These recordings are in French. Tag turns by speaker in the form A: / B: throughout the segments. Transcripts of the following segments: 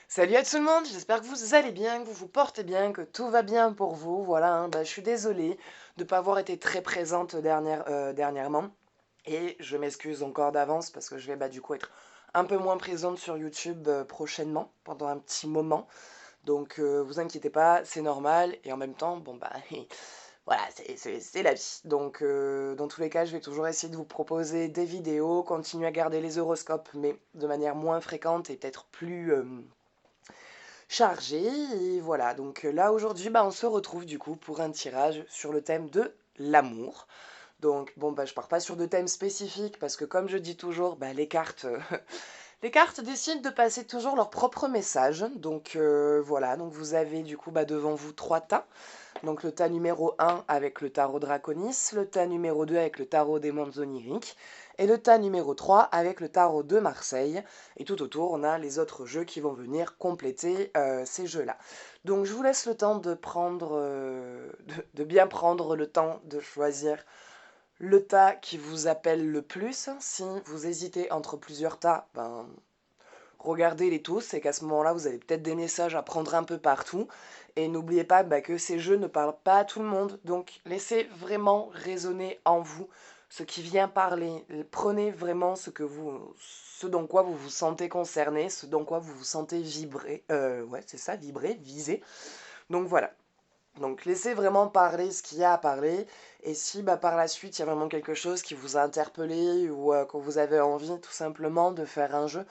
A: Salut à tout le monde, j'espère que vous allez bien, que vous vous portez bien, que tout va bien pour vous. Voilà, je suis désolée de ne pas avoir été très présente dernièrement. Et je m'excuse encore d'avance parce que je vais du coup être un peu moins présente sur YouTube prochainement, pendant un petit moment. Donc vous inquiétez pas, c'est normal. Et en même temps, voilà, c'est la vie. Donc dans tous les cas, je vais toujours essayer de vous proposer des vidéos, continuer à garder les horoscopes, mais de manière moins fréquente et peut-être plus chargé. Et voilà, donc là aujourd'hui, on se retrouve du coup pour un tirage sur le thème de l'amour. Donc bon, je pars pas sur de thèmes spécifiques parce que comme je dis toujours, les cartes, les cartes décident de passer toujours leur propre message. Donc voilà, donc vous avez du coup devant vous trois tas. Donc le tas numéro 1 avec le tarot Draconis, le tas numéro 2 avec le tarot des mondes oniriques, et le tas numéro 3 avec le tarot de Marseille. Et tout autour, on a les autres jeux qui vont venir compléter ces jeux-là. Donc je vous laisse le temps de prendre, de bien prendre le temps de choisir le tas qui vous appelle le plus. Si vous hésitez entre plusieurs tas, regardez-les tous et qu'à ce moment-là, vous avez peut-être des messages à prendre un peu partout. Et n'oubliez pas que ces jeux ne parlent pas à tout le monde. Donc laissez vraiment résonner en vous ce qui vient parler. Prenez vraiment ce dont quoi vous vous sentez concerné, ce dont quoi vous vous sentez vibrer. Ouais, c'est ça, vibrer, viser. Donc voilà. Donc laissez vraiment parler ce qu'il y a à parler. Et si par la suite il y a vraiment quelque chose qui vous a interpellé ou que vous avez envie tout simplement de faire un jeu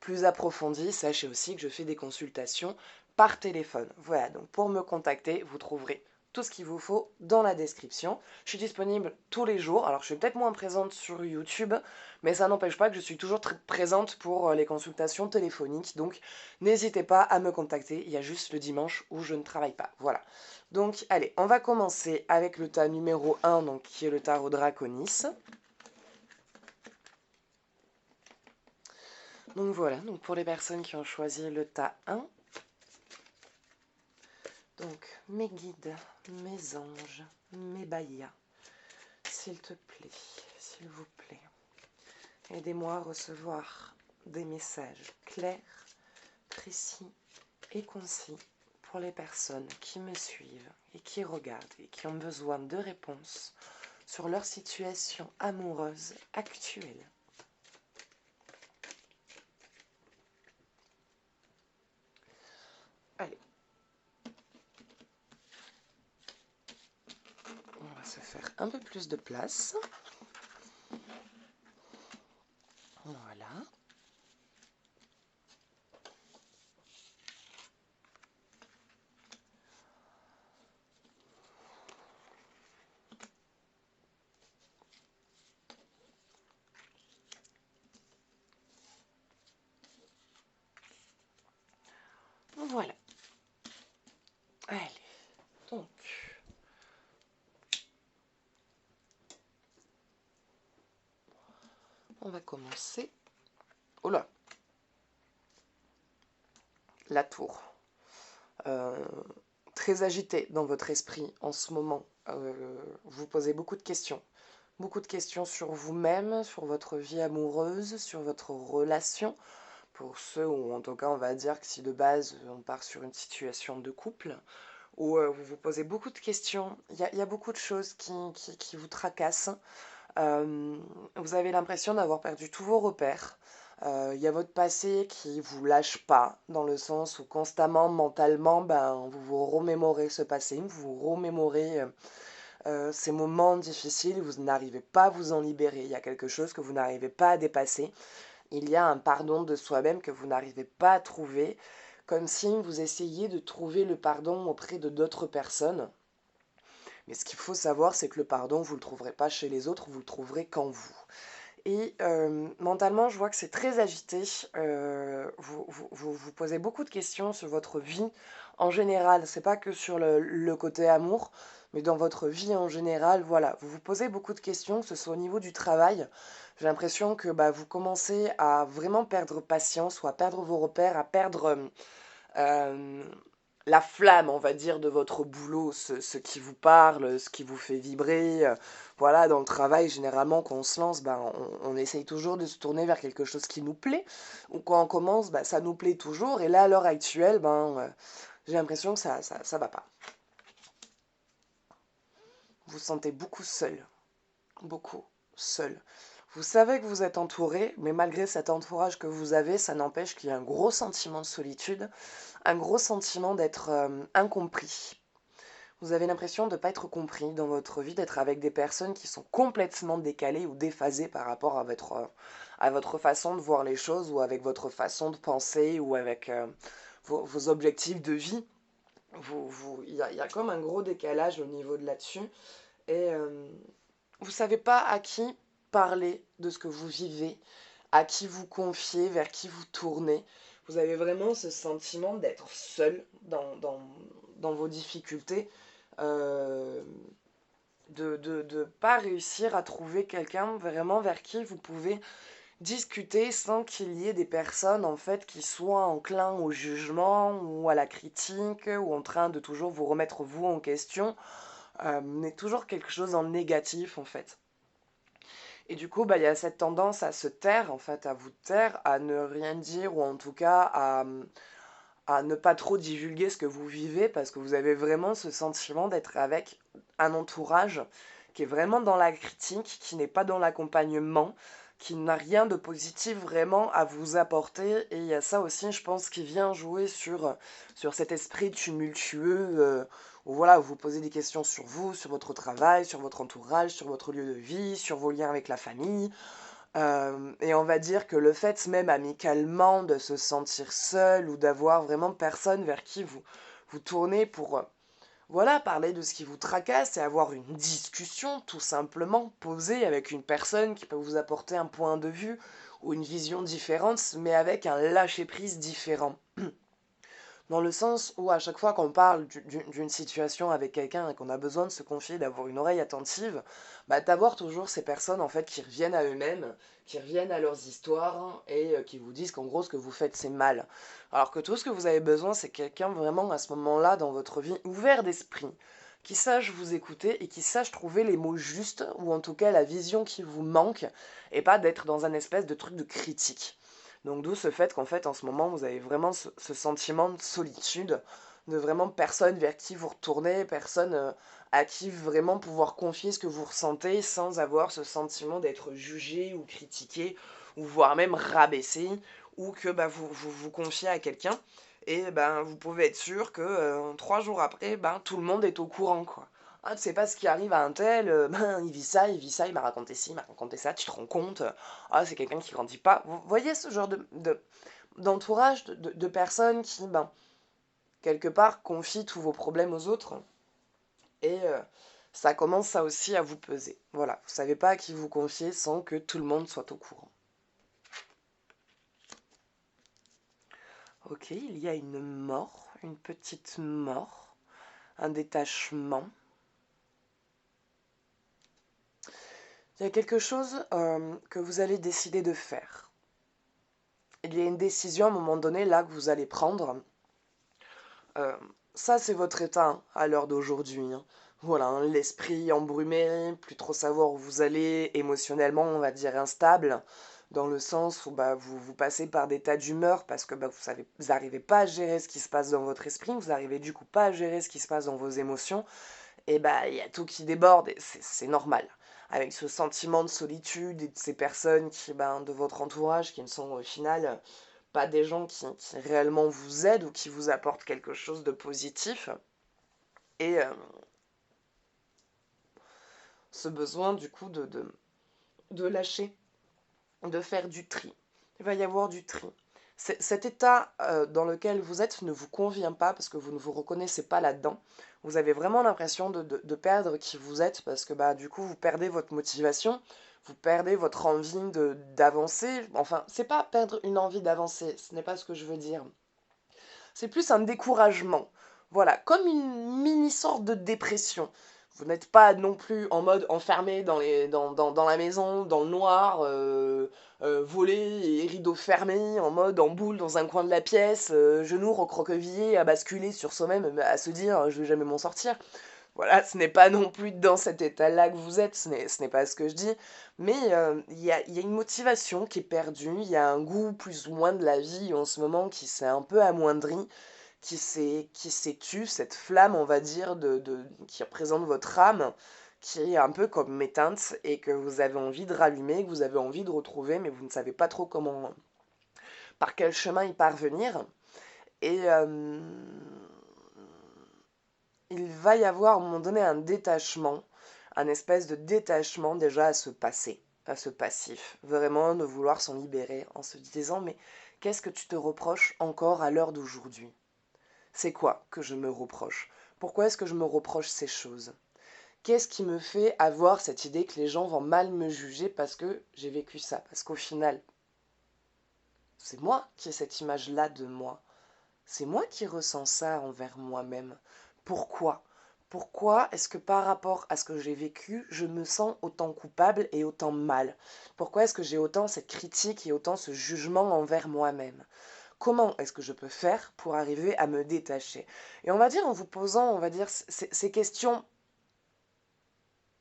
A: plus approfondi, sachez aussi que je fais des consultations par téléphone. Voilà, donc pour me contacter, vous trouverez tout ce qu'il vous faut dans la description. Je suis disponible tous les jours. Alors je suis peut-être moins présente sur YouTube, mais ça n'empêche pas que je suis toujours très présente pour les consultations téléphoniques. Donc n'hésitez pas à me contacter. Il y a juste le dimanche où je ne travaille pas. Voilà. Donc, allez, on va commencer avec le tas numéro 1, donc, qui est le tarot Draconis. Donc voilà, donc pour les personnes qui ont choisi le tas 1, donc mes guides, mes anges, mes bahia, s'il te plaît, s'il vous plaît, aidez-moi à recevoir des messages clairs, précis et concis pour les personnes qui me suivent et qui regardent et qui ont besoin de réponses sur leur situation amoureuse actuelle. Allez, on va se faire un peu plus de place. Voilà. Voilà. Allez, donc, on va commencer. Oh là, la tour. Euh, Très agité dans votre esprit en ce moment. Vous posez beaucoup de questions. Beaucoup de questions sur vous-même, sur votre vie amoureuse, sur votre relation. Pour ceux où, en tout cas, on va dire que si de base, on part sur une situation de couple, où vous vous posez beaucoup de questions, il y a beaucoup de choses qui vous tracassent. Euh, Vous avez l'impression d'avoir perdu tous vos repères. Il y a votre passé qui vous lâche pas, dans le sens où constamment, mentalement, vous vous remémorez ce passé, vous vous remémorez ces moments difficiles, vous n'arrivez pas à vous en libérer. Il y a quelque chose que vous n'arrivez pas à dépasser. Il y a un pardon de soi-même que vous n'arrivez pas à trouver, comme si vous essayiez de trouver le pardon auprès de d'autres personnes. Mais ce qu'il faut savoir, c'est que le pardon, vous ne le trouverez pas chez les autres, vous le trouverez qu'en vous. Et mentalement, je vois que c'est très agité. Vous posez beaucoup de questions sur votre vie en général. C'est pas que sur le côté amour, mais dans votre vie en général. Voilà, vous vous posez beaucoup de questions, que ce soit au niveau du travail. J'ai l'impression que vous commencez à vraiment perdre patience ou à perdre vos repères, à perdre la flamme, on va dire, de votre boulot, ce qui vous parle, ce qui vous fait vibrer. Voilà, dans le travail, généralement, quand on se lance, ben, on essaye toujours de se tourner vers quelque chose qui nous plaît. Ou quand on commence, ben, ça nous plaît toujours. Et là, à l'heure actuelle, ben, j'ai l'impression que ça va pas. Vous vous sentez beaucoup seul. Beaucoup seul. Vous savez que vous êtes entouré, mais malgré cet entourage que vous avez, ça n'empêche qu'il y a un gros sentiment de solitude, un gros sentiment d'être incompris. Vous avez l'impression de ne pas être compris dans votre vie, d'être avec des personnes qui sont complètement décalées ou déphasées par rapport à votre façon de voir les choses ou avec votre façon de penser ou avec vos objectifs de vie. Il y a comme un gros décalage au niveau de là-dessus. Et vous ne savez pas à qui parler de ce que vous vivez, à qui vous confier, vers qui vous tournez. Vous avez vraiment ce sentiment d'être seul dans vos difficultés, euh, de pas réussir à trouver quelqu'un vraiment vers qui vous pouvez discuter sans qu'il y ait des personnes en fait qui soient enclins au jugement ou à la critique ou en train de toujours vous remettre vous en question, mais toujours quelque chose en négatif en fait. Et du coup, bah, il y a cette tendance à se taire, en fait, à vous taire, à ne rien dire, ou en tout cas à ne pas trop divulguer ce que vous vivez, parce que vous avez vraiment ce sentiment d'être avec un entourage qui est vraiment dans la critique, qui n'est pas dans l'accompagnement, qui n'a rien de positif vraiment à vous apporter. Et il y a ça aussi, je pense, qui vient jouer sur cet esprit tumultueux, où voilà, vous vous posez des questions sur vous, sur votre travail, sur votre entourage, sur votre lieu de vie, sur vos liens avec la famille. Et on va dire que le fait même amicalement de se sentir seul ou d'avoir vraiment personne vers qui vous tournez pour voilà, parler de ce qui vous tracasse et avoir une discussion tout simplement posée avec une personne qui peut vous apporter un point de vue ou une vision différente, mais avec un lâcher-prise différent. Dans le sens où à chaque fois qu'on parle d'une situation avec quelqu'un et qu'on a besoin de se confier, d'avoir une oreille attentive, bah, d'avoir toujours ces personnes en fait qui reviennent à eux-mêmes, qui reviennent à leurs histoires et qui vous disent qu'en gros ce que vous faites c'est mal. Alors que tout ce que vous avez besoin c'est quelqu'un vraiment à ce moment-là dans votre vie ouvert d'esprit, qui sache vous écouter et qui sache trouver les mots justes ou en tout cas la vision qui vous manque et pas d'être dans un espèce de truc de critique. Donc d'où ce fait qu'en fait en ce moment vous avez vraiment ce sentiment de solitude, de vraiment personne vers qui vous retournez, personne à qui vraiment pouvoir confier ce que vous ressentez sans avoir ce sentiment d'être jugé ou critiqué ou voire même rabaissé ou que bah, vous confiez à quelqu'un et ben vous pouvez être sûr que 3 jours après ben tout le monde est au courant quoi. Ah, tu sais pas ce qui arrive à un tel, ben il vit ça, il m'a raconté ci, il m'a raconté ça, tu te rends compte, ah, c'est quelqu'un qui grandit pas. Vous voyez ce genre d'entourage, de personnes qui, ben, quelque part, confient tous vos problèmes aux autres. Et ça commence ça aussi à vous peser. Voilà, vous savez pas à qui vous confier sans que tout le monde soit au courant. Ok, il y a une mort, une petite mort, un détachement. Il y a quelque chose que vous allez décider de faire. Il y a une décision à un moment donné là que vous allez prendre. Euh, Ça, c'est votre état hein, à l'heure d'aujourd'hui. Hein. Voilà, hein, l'esprit embrumé, plus trop savoir où vous allez, émotionnellement, on va dire instable, dans le sens où bah, vous passez par des tas d'humeur parce que bah, vous n'arrivez pas à gérer ce qui se passe dans votre esprit, vous n'arrivez du coup pas à gérer ce qui se passe dans vos émotions, et bah il y a tout qui déborde, et c'est normal. Avec ce sentiment de solitude et de ces personnes qui, ben, de votre entourage qui ne sont au final pas des gens qui réellement vous aident ou qui vous apportent quelque chose de positif. Et ce besoin du coup de lâcher, de faire du tri. Il va y avoir du tri. Cet état dans lequel vous êtes ne vous convient pas parce que vous ne vous reconnaissez pas là-dedans. Vous avez vraiment l'impression de perdre qui vous êtes parce que bah, du coup vous perdez votre motivation, vous perdez votre envie d'avancer. Enfin, c'est pas perdre une envie d'avancer, ce n'est pas ce que je veux dire. C'est plus un découragement. Voilà, comme une mini sorte de dépression. Vous n'êtes pas non plus en mode enfermé dans la maison, dans le noir, volé et rideaux fermés, en mode en boule dans un coin de la pièce, genoux recroquevillés, à basculer sur soi-même, à se dire je vais jamais m'en sortir. Voilà, ce n'est pas non plus dans cet état-là que vous êtes, ce n'est pas ce que je dis, mais il y a une motivation qui est perdue, il y a un goût plus ou moins de la vie en ce moment qui s'est un peu amoindri, qui s'est tue, cette flamme, on va dire, qui représente votre âme, qui est un peu comme éteinte et que vous avez envie de rallumer, que vous avez envie de retrouver, mais vous ne savez pas trop comment, par quel chemin y parvenir. Et il va y avoir à un moment donné un détachement, un espèce de détachement déjà à ce passé, à ce passif, vraiment de vouloir s'en libérer en se disant mais qu'est-ce que tu te reproches encore à l'heure d'aujourd'hui? C'est quoi que je me reproche? Pourquoi est-ce que je me reproche ces choses? Qu'est-ce qui me fait avoir cette idée que les gens vont mal me juger parce que j'ai vécu ça? Parce qu'au final, c'est moi qui ai cette image-là de moi. C'est moi qui ressens ça envers moi-même. Pourquoi? Pourquoi est-ce que par rapport à ce que j'ai vécu, je me sens autant coupable et autant mal? Pourquoi est-ce que j'ai autant cette critique et autant ce jugement envers moi-même? Comment est-ce que je peux faire pour arriver à me détacher? Et on va dire en vous posant, on va dire ces questions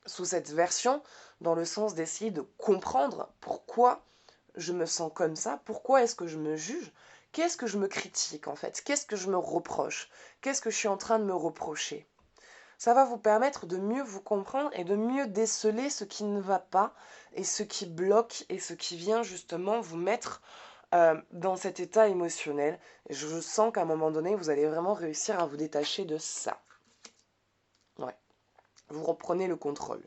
A: sous cette version, dans le sens d'essayer de comprendre pourquoi je me sens comme ça, pourquoi est-ce que je me juge, qu'est-ce que je me critique en fait, qu'est-ce que je me reproche, qu'est-ce que je suis en train de me reprocher. Ça va vous permettre de mieux vous comprendre et de mieux déceler ce qui ne va pas et ce qui bloque et ce qui vient justement vous mettre dans cet état émotionnel. Et je sens qu'à un moment donné, vous allez vraiment réussir à vous détacher de ça. Ouais. Vous reprenez le contrôle.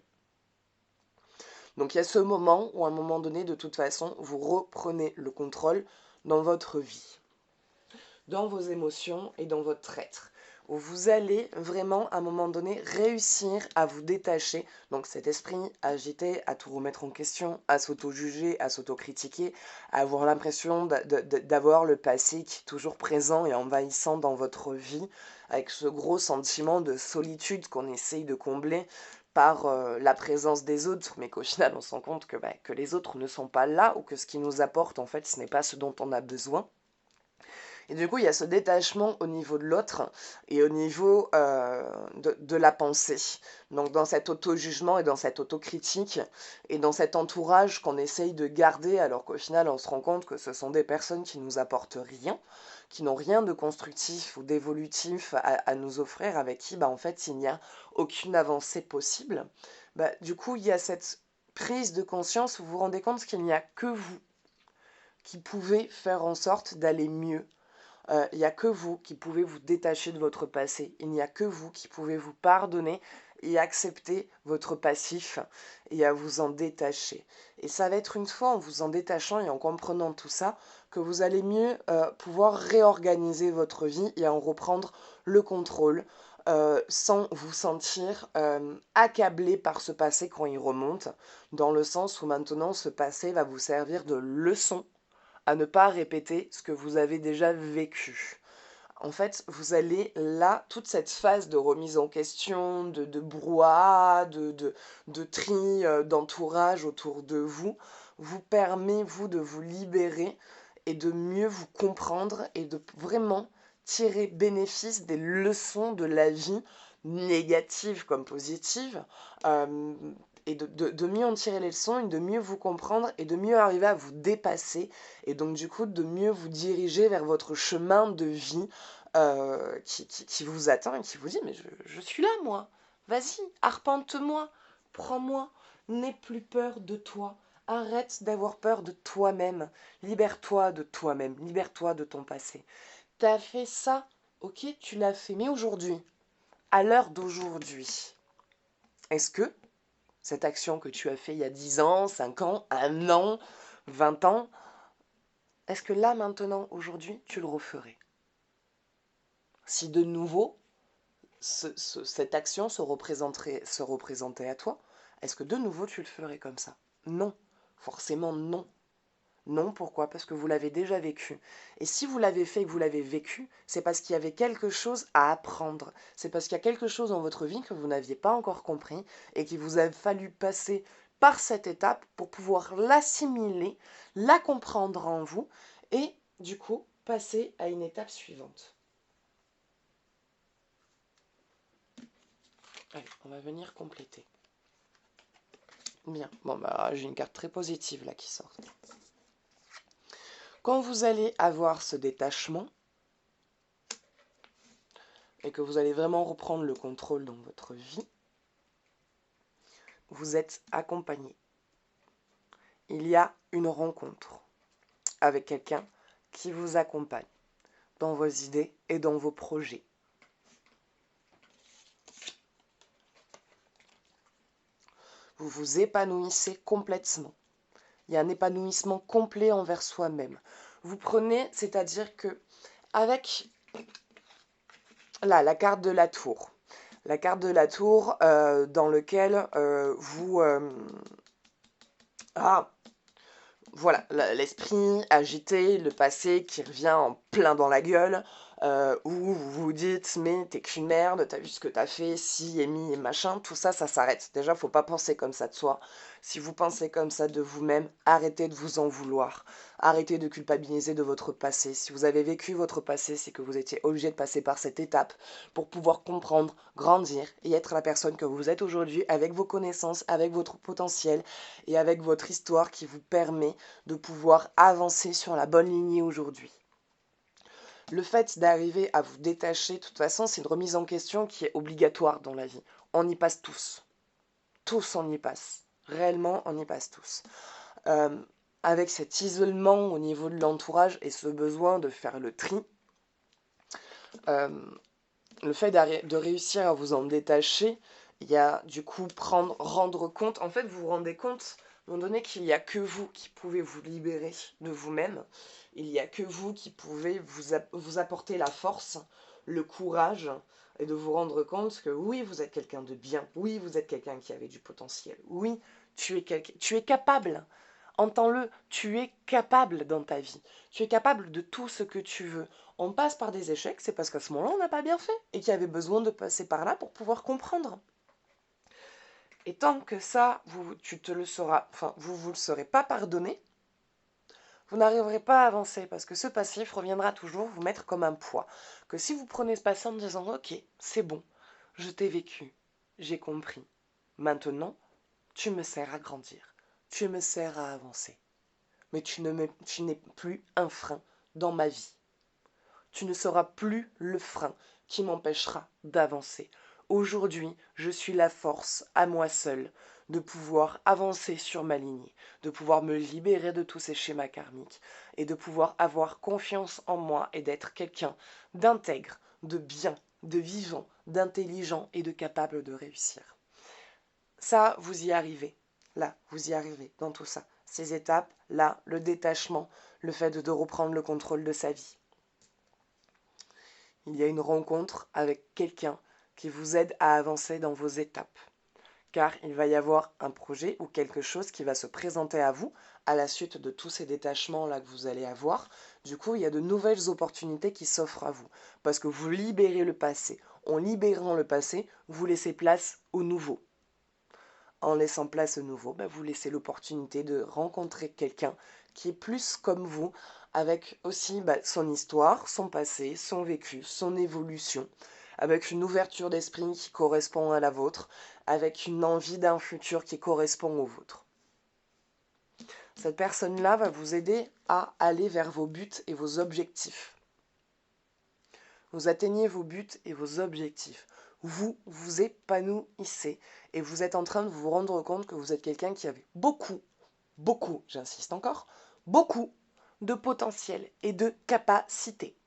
A: Donc il y a ce moment où à un moment donné, de toute façon, vous reprenez le contrôle dans votre vie, dans vos émotions et dans votre être, où vous allez vraiment à un moment donné réussir à vous détacher, donc cet esprit agité, à tout remettre en question, à s'auto-juger, à s'auto-critiquer, à avoir l'impression d'avoir le passé qui est toujours présent et envahissant dans votre vie, avec ce gros sentiment de solitude qu'on essaye de combler par la présence des autres, mais qu'au final on se rend compte que les autres ne sont pas là, ou que ce qui nous apporte en fait ce n'est pas ce dont on a besoin. Et du coup, il y a ce détachement au niveau de l'autre et au niveau de la pensée. Donc dans cet auto-jugement et dans cette auto-critique et dans cet entourage qu'on essaye de garder alors qu'au final, on se rend compte que ce sont des personnes qui nous apportent rien, qui n'ont rien de constructif ou d'évolutif à nous offrir, avec qui, en fait, il n'y a aucune avancée possible. Du coup, il y a cette prise de conscience où vous vous rendez compte qu'il n'y a que vous qui pouvez faire en sorte d'aller mieux. Il n'y a que vous qui pouvez vous détacher de votre passé. Il n'y a que vous qui pouvez vous pardonner et accepter votre passif et à vous en détacher. Et ça va être une fois en vous en détachant et en comprenant tout ça que vous allez mieux pouvoir réorganiser votre vie et en reprendre le contrôle sans vous sentir accablé par ce passé quand il remonte, dans le sens où maintenant ce passé va vous servir de leçon à ne pas répéter ce que vous avez déjà vécu. En fait, vous allez là, toute cette phase de remise en question, de brouhaha, de tri d'entourage autour de vous, vous permet, vous, de vous libérer et de mieux vous comprendre et de vraiment tirer bénéfice des leçons de la vie, négatives comme positives, euh, et de mieux en tirer les leçons, et de mieux vous comprendre et de mieux arriver à vous dépasser et donc du coup de mieux vous diriger vers votre chemin de vie qui vous attend et qui vous dit mais je suis là moi, vas-y, arpente-moi, prends-moi, n'aie plus peur de toi, arrête d'avoir peur de toi-même, libère-toi de toi-même, libère-toi de ton passé. T'as fait ça, ok, tu l'as fait, mais aujourd'hui, à l'heure d'aujourd'hui, est-ce que cette action que tu as fait il y a 10 ans, 5 ans, 1 an, 20 ans, est-ce que là, maintenant, aujourd'hui, tu le referais? Si de nouveau, cette action se représentait à toi, est-ce que de nouveau tu le ferais comme ça? Non, forcément non. Non, pourquoi? Parce que vous l'avez déjà vécu. Et si vous l'avez fait et que vous l'avez vécu, c'est parce qu'il y avait quelque chose à apprendre. C'est parce qu'il y a quelque chose dans votre vie que vous n'aviez pas encore compris et qu'il vous a fallu passer par cette étape pour pouvoir l'assimiler, la comprendre en vous et du coup passer à une étape suivante. Allez, on va venir compléter. Bien, bon bah j'ai une carte très positive là qui sort. Quand vous allez avoir ce détachement et que vous allez vraiment reprendre le contrôle dans votre vie, vous êtes accompagné. Il y a une rencontre avec quelqu'un qui vous accompagne dans vos idées et dans vos projets. Vous vous épanouissez complètement. Il y a un épanouissement complet envers soi-même. Vous prenez, c'est-à-dire que avec là, la carte de la tour, dans lequel vous... voilà, l'esprit agité, le passé qui revient en plein dans la gueule, où vous vous dites mais t'es qu'une merde, t'as vu ce que t'as fait, si et mi et machin, tout ça, ça s'arrête. Déjà, faut pas penser comme ça de soi. Si vous pensez comme ça de vous-même, arrêtez de vous en vouloir. Arrêtez de culpabiliser de votre passé. Si vous avez vécu votre passé, c'est que vous étiez obligé de passer par cette étape pour pouvoir comprendre, grandir et être la personne que vous êtes aujourd'hui avec vos connaissances, avec votre potentiel et avec votre histoire qui vous permet de pouvoir avancer sur la bonne lignée aujourd'hui. Le fait d'arriver à vous détacher, de toute façon, c'est une remise en question qui est obligatoire dans la vie. On y passe tous. Tous, on y passe. Réellement, on y passe tous. Euh, avec cet isolement au niveau de l'entourage et ce besoin de faire le tri, euh, le fait de réussir à vous en détacher, il y a du coup rendre compte, en fait vous vous rendez compte à un moment donné qu'il n'y a que vous qui pouvez vous libérer de vous-même, il n'y a que vous qui pouvez vous apporter la force, le courage, et de vous rendre compte que oui, vous êtes quelqu'un de bien, oui, vous êtes quelqu'un qui avait du potentiel, oui, tu es capable. Entends-le, tu es capable dans ta vie. Tu es capable de tout ce que tu veux. On passe par des échecs, c'est parce qu'à ce moment-là, on n'a pas bien fait et qu'il y avait besoin de passer par là pour pouvoir comprendre. Et tant que ça, tu te le sauras, enfin, vous le serez pas pardonné, vous n'arriverez pas à avancer parce que ce passif reviendra toujours vous mettre comme un poids. Que si vous prenez ce passé en disant ok, c'est bon, je t'ai vécu, j'ai compris. Maintenant, tu me sers à grandir, tu me sers à avancer. Mais tu n'es plus un frein dans ma vie. Tu ne seras plus le frein qui m'empêchera d'avancer. Aujourd'hui, je suis la force à moi seule de pouvoir avancer sur ma lignée, de pouvoir me libérer de tous ces schémas karmiques et de pouvoir avoir confiance en moi et d'être quelqu'un d'intègre, de bien, de vivant, d'intelligent et de capable de réussir. Ça, vous y arrivez. Là, vous y arrivez dans tout ça. Ces étapes, là, le détachement, le fait de reprendre le contrôle de sa vie. Il y a une rencontre avec quelqu'un qui vous aide à avancer dans vos étapes. Car il va y avoir un projet ou quelque chose qui va se présenter à vous à la suite de tous ces détachements-là que vous allez avoir. Du coup, il y a de nouvelles opportunités qui s'offrent à vous. Parce que vous libérez le passé. En libérant le passé, vous laissez place au nouveau. En laissant place au nouveau, vous laissez l'opportunité de rencontrer quelqu'un qui est plus comme vous, avec aussi son histoire, son passé, son vécu, son évolution, avec une ouverture d'esprit qui correspond à la vôtre, avec une envie d'un futur qui correspond au vôtre. Cette personne-là va vous aider à aller vers vos buts et vos objectifs. Vous atteignez vos buts et vos objectifs. Vous vous épanouissez et vous êtes en train de vous rendre compte que vous êtes quelqu'un qui avait beaucoup, j'insiste encore, beaucoup de potentiel et de capacité.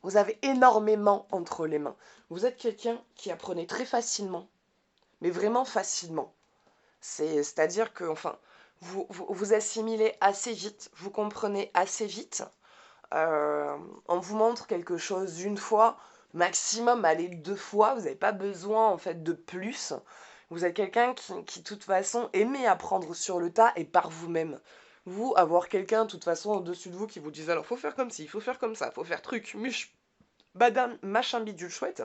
A: Vous avez énormément entre les mains. Vous êtes quelqu'un qui apprenait très facilement, mais vraiment facilement. C'est-à-dire que, vous assimilez assez vite, vous comprenez assez vite. On vous montre quelque chose une fois, maximum, allez, 2 fois, vous n'avez pas besoin en fait de plus. Vous êtes quelqu'un qui de toute façon aimait apprendre sur le tas et par vous-même. Vous, avoir quelqu'un, de toute façon, au-dessus de vous qui vous dise, alors, faut faire comme ci, faut faire comme ça, faut faire truc, badam, machin, bidule, chouette,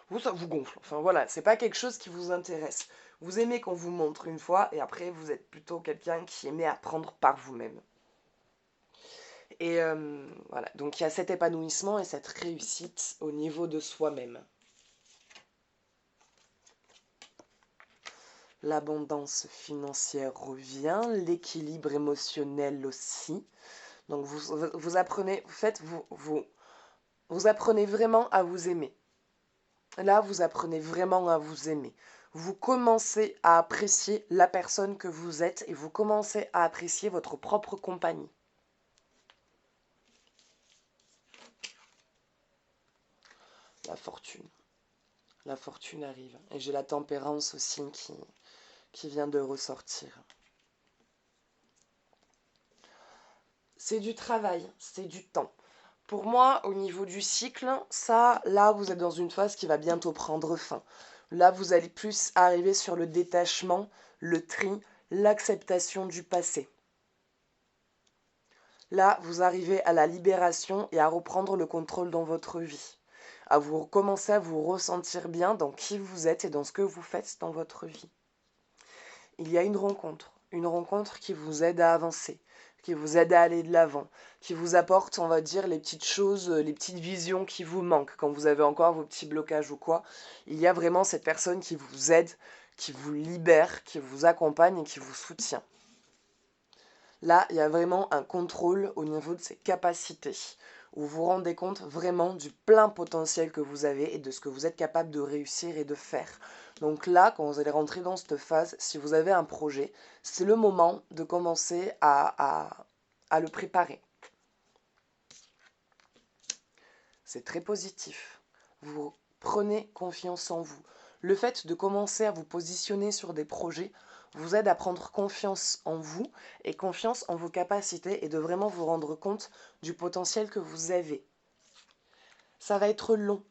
A: vous, ça vous gonfle. Enfin, voilà, c'est pas quelque chose qui vous intéresse. Vous aimez qu'on vous montre une fois, et après, vous êtes plutôt quelqu'un qui aimait apprendre par vous-même. Et voilà, donc il y a cet épanouissement et cette réussite au niveau de soi-même. L'abondance financière revient, l'équilibre émotionnel aussi. Donc vous apprenez, vous apprenez vraiment à vous aimer. Là, vous apprenez vraiment à vous aimer. Vous commencez à apprécier la personne que vous êtes et vous commencez à apprécier votre propre compagnie. La fortune. La fortune arrive. Et j'ai la tempérance aussi qui vient de ressortir. C'est du travail, c'est du temps. Pour moi, au niveau du cycle, ça, là, vous êtes dans une phase qui va bientôt prendre fin. Là, vous allez plus arriver sur le détachement, le tri, l'acceptation du passé. Là, vous arrivez à la libération et à reprendre le contrôle dans votre vie. À vous commencer à vous ressentir bien dans qui vous êtes et dans ce que vous faites dans votre vie. Il y a une rencontre qui vous aide à avancer, qui vous aide à aller de l'avant, qui vous apporte, on va dire, les petites choses, les petites visions qui vous manquent quand vous avez encore vos petits blocages ou quoi. Il y a vraiment cette personne qui vous aide, qui vous libère, qui vous accompagne et qui vous soutient. Là, il y a vraiment un contrôle au niveau de ses capacités, où vous vous rendez compte vraiment du plein potentiel que vous avez et de ce que vous êtes capable de réussir et de faire. Donc là, quand vous allez rentrer dans cette phase, si vous avez un projet, c'est le moment de commencer à le préparer. C'est très positif. Vous prenez confiance en vous. Le fait de commencer à vous positionner sur des projets vous aide à prendre confiance en vous et confiance en vos capacités et de vraiment vous rendre compte du potentiel que vous avez. Ça va être long.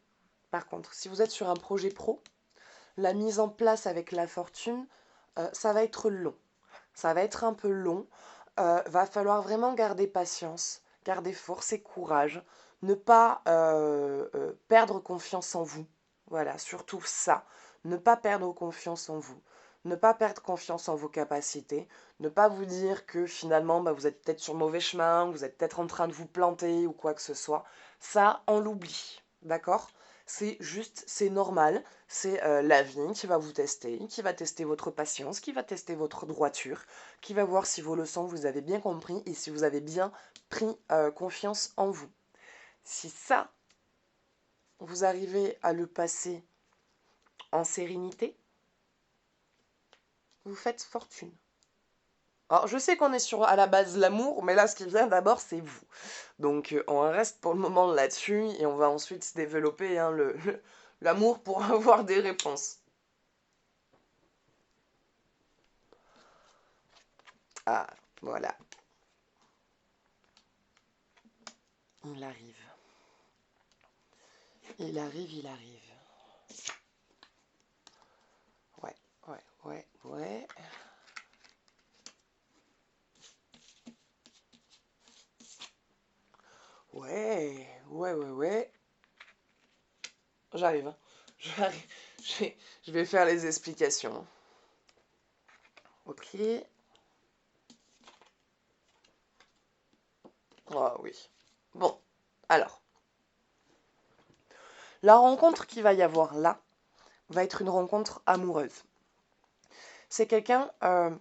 A: Par contre, si vous êtes sur un projet pro, la mise en place avec la fortune, ça va être long. Ça va être un peu long. Va falloir vraiment garder patience, garder force et courage, ne pas perdre confiance en vous. Voilà, surtout ça. Ne pas perdre confiance en vous. Ne pas perdre confiance en vos capacités. Ne pas vous dire que finalement, bah, vous êtes peut-être sur le mauvais chemin, vous êtes peut-être en train de vous planter ou quoi que ce soit. Ça, on l'oublie. D'accord? C'est juste, c'est normal. C'est la vie qui va vous tester, qui va tester votre patience, qui va tester votre droiture, qui va voir si vos leçons vous avez bien compris et si vous avez bien pris confiance en vous. Si ça, vous arrivez à le passer en sérénité, vous faites fortune. Alors, je sais qu'on est sur à la base l'amour, mais là, ce qui vient d'abord, c'est vous. Donc, on reste pour le moment là-dessus et on va ensuite se développer hein, l'amour pour avoir des réponses. Ah, voilà. Il arrive. Il arrive, il arrive. Ouais, ouais, ouais, ouais. Ouais, ouais, ouais, ouais. J'arrive. Hein. J'arrive. Je vais faire les explications. Ok. Ah oui. Bon, alors. La rencontre qu'il va y avoir là va être une rencontre amoureuse. C'est quelqu'un,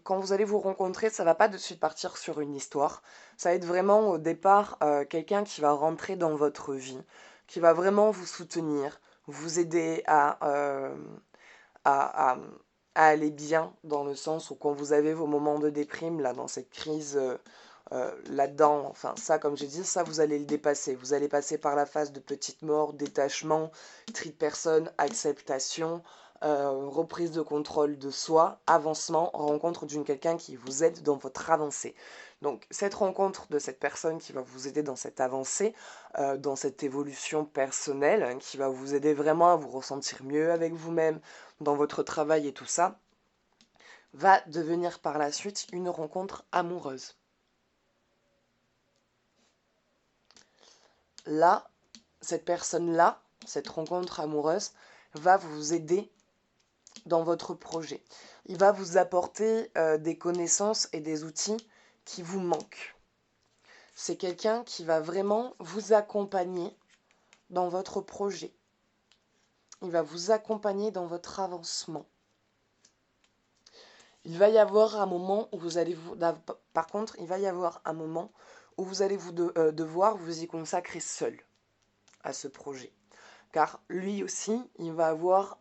A: quand vous allez vous rencontrer, ça va pas de suite partir sur une histoire. Ça va être vraiment au départ quelqu'un qui va rentrer dans votre vie, qui va vraiment vous soutenir, vous aider à, à, à aller bien, dans le sens où quand vous avez vos moments de déprime, là, dans cette crise là-dedans, enfin ça, comme j'ai dit, ça, vous allez le dépasser. Vous allez passer par la phase de petite mort, détachement, tri de personne, acceptation, reprise de contrôle de soi, avancement, rencontre d'une quelqu'un qui vous aide dans votre avancée. Donc cette rencontre de cette personne qui va vous aider dans cette avancée, dans cette évolution personnelle, hein, qui va vous aider vraiment à vous ressentir mieux avec vous-même, dans votre travail et tout ça, va devenir par la suite une rencontre amoureuse. Là, cette personne-là, cette rencontre amoureuse, va vous aider dans votre projet. Il va vous apporter des connaissances et des outils qui vous manquent. C'est quelqu'un qui va vraiment vous accompagner dans votre projet. Il va vous accompagner dans votre avancement. Il va y avoir un moment où vous allez vous... Par contre, il va y avoir un moment où vous allez devoir vous y consacrer seul à ce projet. Car lui aussi, il va avoir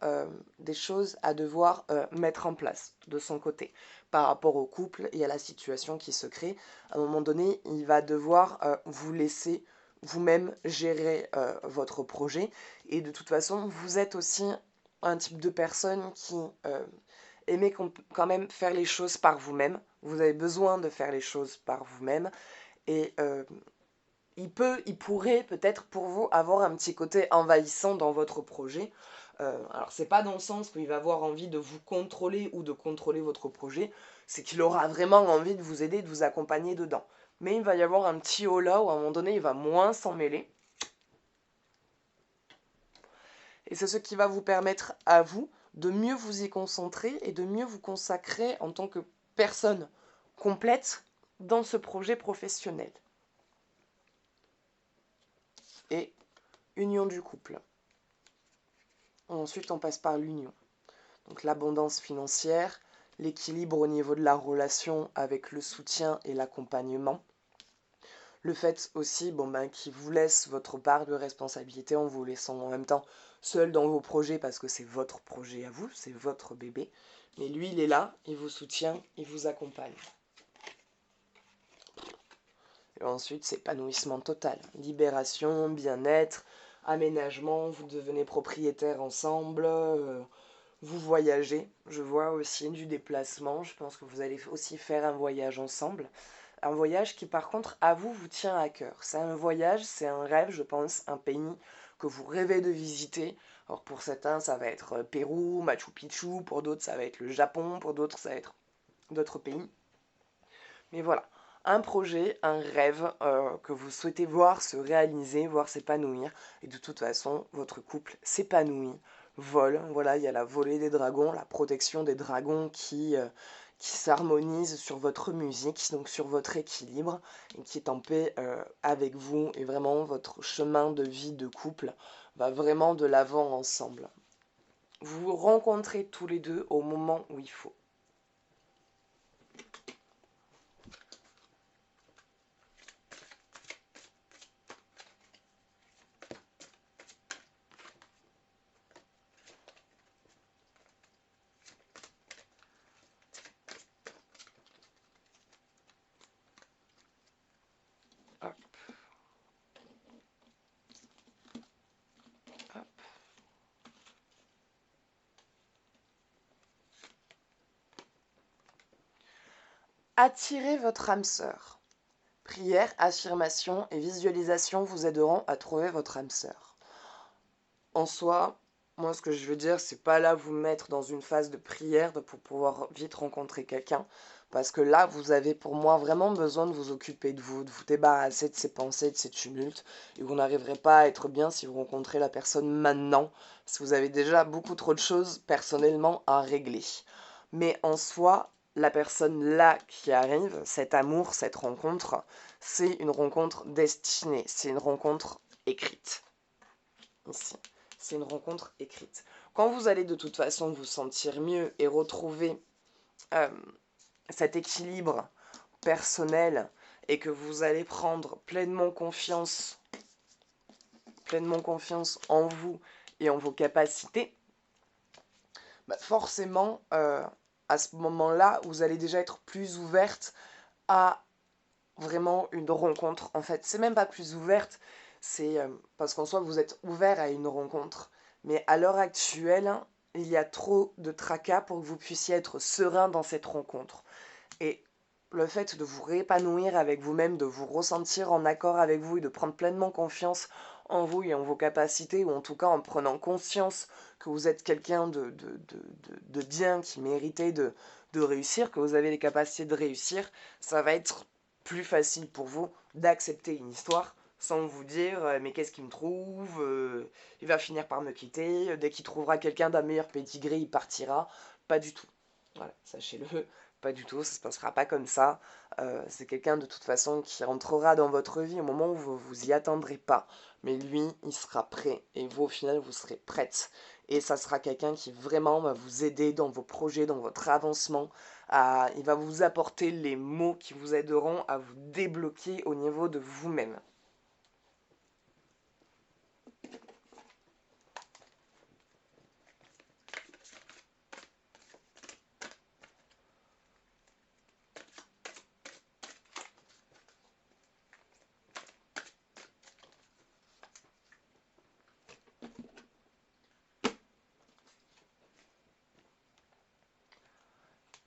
A: des choses à devoir mettre en place de son côté par rapport au couple et à la situation qui se crée. À un moment donné, il va devoir vous laisser vous-même gérer votre projet. Et de toute façon, vous êtes aussi un type de personne qui aimez quand même faire les choses par vous-même. Vous avez besoin de faire les choses par vous-même. Et il pourrait peut-être pour vous avoir un petit côté envahissant dans votre projet. Alors c'est pas dans le sens qu'il va avoir envie de vous contrôler ou de contrôler votre projet, c'est qu'il aura vraiment envie de vous aider, de vous accompagner dedans. Mais il va y avoir un petit haut-là où à un moment donné il va moins s'en mêler. Et c'est ce qui va vous permettre à vous de mieux vous y concentrer et de mieux vous consacrer en tant que personne complète dans ce projet professionnel. Et union du couple. Ensuite, on passe par l'union. Donc l'abondance financière, l'équilibre au niveau de la relation avec le soutien et l'accompagnement. Le fait aussi qu'il vous laisse votre part de responsabilité en vous laissant en même temps seul dans vos projets parce que c'est votre projet à vous, c'est votre bébé. Mais lui, il est là, il vous soutient, il vous accompagne. Et ensuite, c'est épanouissement total. Libération, bien-être, aménagement, vous devenez propriétaires ensemble, vous voyagez. Je vois aussi du déplacement, je pense que vous allez aussi faire un voyage ensemble. Un voyage qui par contre à vous vous tient à cœur. C'est un voyage, c'est un rêve, je pense, un pays que vous rêvez de visiter. Alors pour certains ça va être Pérou, Machu Picchu, pour d'autres ça va être le Japon, pour d'autres ça va être d'autres pays. Mais voilà, un projet, un rêve que vous souhaitez voir se réaliser, voir s'épanouir. Et de toute façon, votre couple s'épanouit, vole. Voilà, il y a la volée des dragons, la protection des dragons qui s'harmonise sur votre musique, donc sur votre équilibre, et qui est en paix avec vous. Et vraiment, votre chemin de vie de couple va vraiment de l'avant ensemble. Vous vous rencontrez tous les deux au moment où il faut. Hop, hop. Attirez votre âme sœur. Prière, affirmation et visualisation vous aideront à trouver votre âme sœur. En soi, moi ce que je veux dire, c'est pas là vous mettre dans une phase de prière pour pouvoir vite rencontrer quelqu'un. Parce que là, vous avez pour moi vraiment besoin de vous occuper de vous débarrasser de ces pensées, de ces tumultes. Et vous n'arriverez pas à être bien si vous rencontrez la personne maintenant. Si vous avez déjà beaucoup trop de choses personnellement à régler. Mais en soi, la personne là qui arrive, cet amour, cette rencontre, c'est une rencontre destinée, c'est une rencontre écrite. Ici, c'est une rencontre écrite. Quand vous allez de toute façon vous sentir mieux et retrouver cet équilibre personnel et que vous allez prendre pleinement confiance en vous et en vos capacités, forcément, à ce moment-là, vous allez déjà être plus ouverte à vraiment une rencontre. En fait, c'est même pas plus ouverte, c'est parce qu'en soi, vous êtes ouvert à une rencontre. Mais à l'heure actuelle, il y a trop de tracas pour que vous puissiez être serein dans cette rencontre. Et le fait de vous réépanouir avec vous-même, de vous ressentir en accord avec vous et de prendre pleinement confiance en vous et en vos capacités, ou en tout cas en prenant conscience que vous êtes quelqu'un de bien, qui méritait de réussir, que vous avez les capacités de réussir, ça va être plus facile pour vous d'accepter une histoire sans vous dire mais qu'est-ce qu'il me trouve, il va finir par me quitter, dès qu'il trouvera quelqu'un d'un meilleur pédigré, il partira. Pas du tout. Voilà, sachez-le, pas du tout, ça se passera pas comme ça. C'est quelqu'un de toute façon qui rentrera dans votre vie au moment où vous vous y attendrez pas. Mais lui, il sera prêt et vous, au final, vous serez prête. Et ça sera quelqu'un qui vraiment va vous aider dans vos projets, dans votre avancement. Il va vous apporter les mots qui vous aideront à vous débloquer au niveau de vous-même.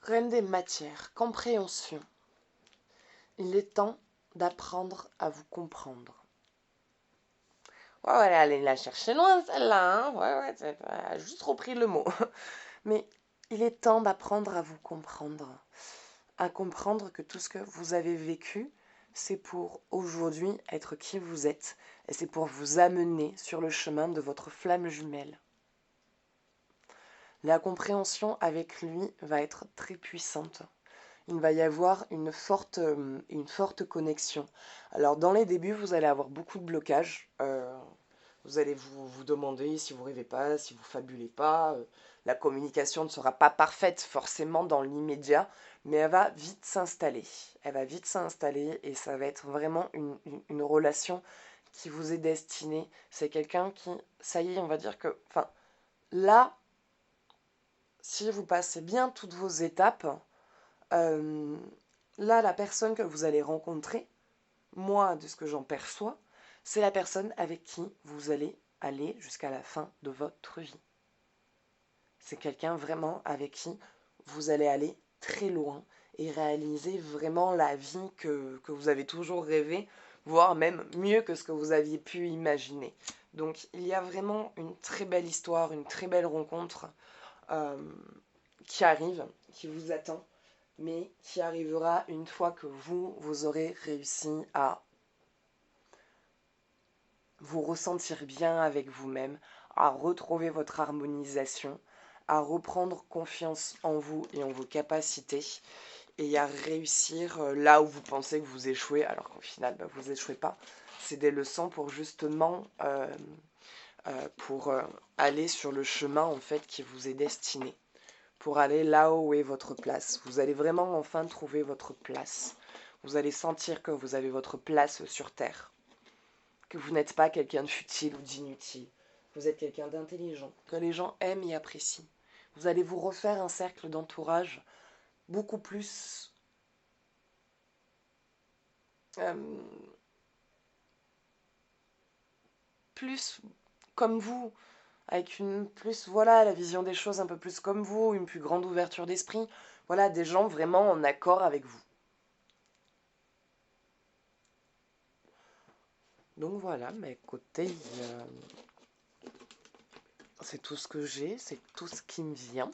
A: Reine des matières, compréhension. Il est temps d'apprendre à vous comprendre. Ouais, ouais, allez la chercher loin, celle-là. Hein, ouais, ouais, juste repris le mot. Mais il est temps d'apprendre à vous comprendre. À comprendre que tout ce que vous avez vécu, c'est pour aujourd'hui être qui vous êtes. Et c'est pour vous amener sur le chemin de votre flamme jumelle. La compréhension avec lui va être très puissante. Il va y avoir une forte connexion. Alors dans les débuts, vous allez avoir beaucoup de blocages. Vous allez vous demander si vous rêvez pas, si vous fabulez pas. La communication ne sera pas parfaite forcément dans l'immédiat, mais elle va vite s'installer. Elle va vite s'installer et ça va être vraiment une relation qui vous est destinée. C'est quelqu'un qui, ça y est, on va dire que, enfin, là, si vous passez bien toutes vos étapes, euh, là, la personne que vous allez rencontrer, moi, de ce que j'en perçois, c'est la personne avec qui vous allez aller jusqu'à la fin de votre vie. C'est quelqu'un vraiment avec qui vous allez aller très loin et réaliser vraiment la vie que vous avez toujours rêvé, voire même mieux que ce que vous aviez pu imaginer. Donc il y a vraiment une très belle histoire, une très belle rencontre euh, qui arrive, qui vous attend, mais qui arrivera une fois que vous aurez réussi à vous ressentir bien avec vous-même, à retrouver votre harmonisation, à reprendre confiance en vous et en vos capacités et à réussir là où vous pensez que vous échouez, alors qu'au final, vous échouez pas. C'est des leçons pour justement pour aller sur le chemin en fait qui vous est destiné, pour aller là où est votre place. Vous allez vraiment enfin trouver votre place. Vous allez sentir que vous avez votre place sur Terre, que vous n'êtes pas quelqu'un de futile ou d'inutile. Vous êtes quelqu'un d'intelligent, que les gens aiment et apprécient. Vous allez vous refaire un cercle d'entourage beaucoup euh, plus comme vous, avec une plus, voilà, la vision des choses un peu plus comme vous, une plus grande ouverture d'esprit. Voilà, des gens vraiment en accord avec vous. Donc voilà, mais écoutez, c'est tout ce que j'ai, c'est tout ce qui me vient.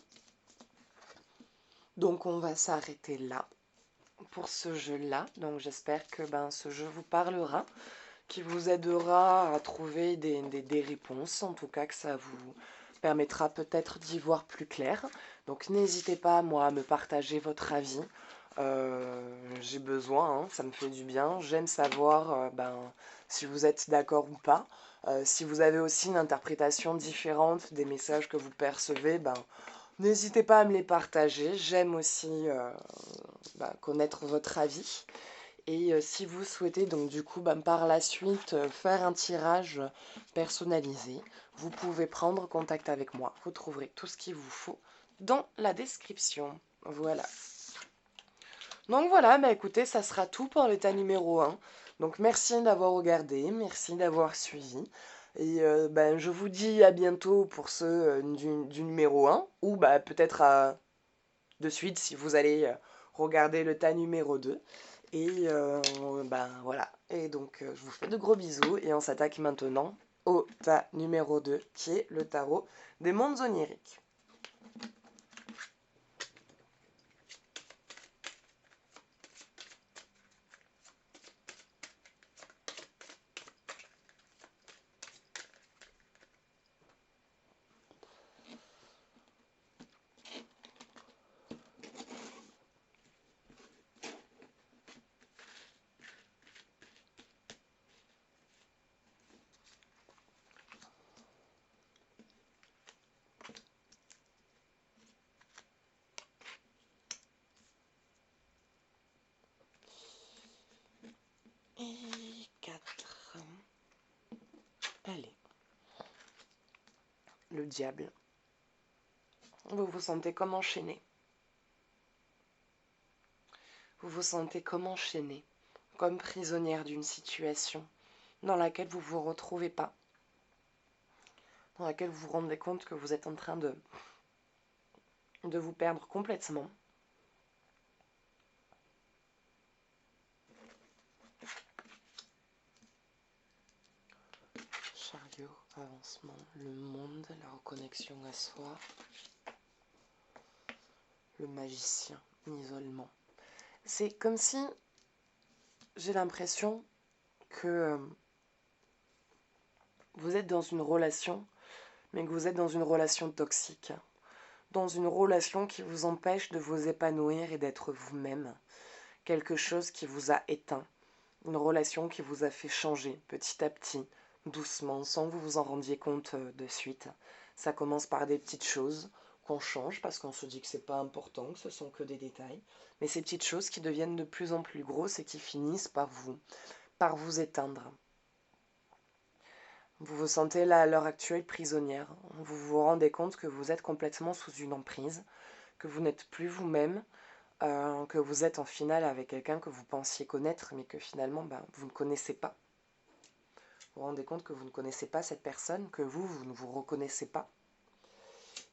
A: Donc on va s'arrêter là pour ce jeu-là. Donc j'espère que ce jeu vous parlera, qui vous aidera à trouver des réponses, en tout cas que ça vous permettra peut-être d'y voir plus clair. Donc n'hésitez pas, moi, à me partager votre avis. J'ai besoin, hein, ça me fait du bien. J'aime savoir si vous êtes d'accord ou pas. Si vous avez aussi une interprétation différente des messages que vous percevez, n'hésitez pas à me les partager. J'aime aussi connaître votre avis. Et si vous souhaitez donc du coup par la suite faire un tirage personnalisé, vous pouvez prendre contact avec moi. Vous trouverez tout ce qu'il vous faut dans la description. Voilà. Donc voilà, écoutez, ça sera tout pour l'état numéro 1. Donc merci d'avoir regardé, merci d'avoir suivi. Et je vous dis à bientôt pour ceux du numéro 1, ou peut-être de suite si vous allez regarder le tas numéro 2. Et ben voilà. Et donc je vous fais de gros bisous et on s'attaque maintenant au tas numéro 2 qui est le tarot des mondes oniriques. Et 4. Allez. Le diable. Vous vous sentez comme enchaîné. Vous vous sentez comme enchaîné, comme prisonnière d'une situation dans laquelle vous ne vous retrouvez pas, dans laquelle vous vous rendez compte que vous êtes en train de vous perdre complètement. Chariot, avancement, le monde, la reconnexion à soi, le magicien, l'isolement. C'est comme si j'ai l'impression que vous êtes dans une relation, mais que vous êtes dans une relation toxique, dans une relation qui vous empêche de vous épanouir et d'être vous-même, quelque chose qui vous a éteint, une relation qui vous a fait changer petit à petit, doucement, sans que vous vous en rendiez compte de suite. Ça commence par des petites choses qu'on change parce qu'on se dit que c'est pas important, que ce sont que des détails, mais ces petites choses qui deviennent de plus en plus grosses et qui finissent par vous éteindre. Vous vous sentez là à l'heure actuelle prisonnière. Vous vous rendez compte que vous êtes complètement sous une emprise, que vous n'êtes plus vous-même, que vous êtes en finale avec quelqu'un que vous pensiez connaître, mais que finalement vous ne connaissez pas. Vous vous rendez compte que vous ne connaissez pas cette personne, que vous ne vous reconnaissez pas.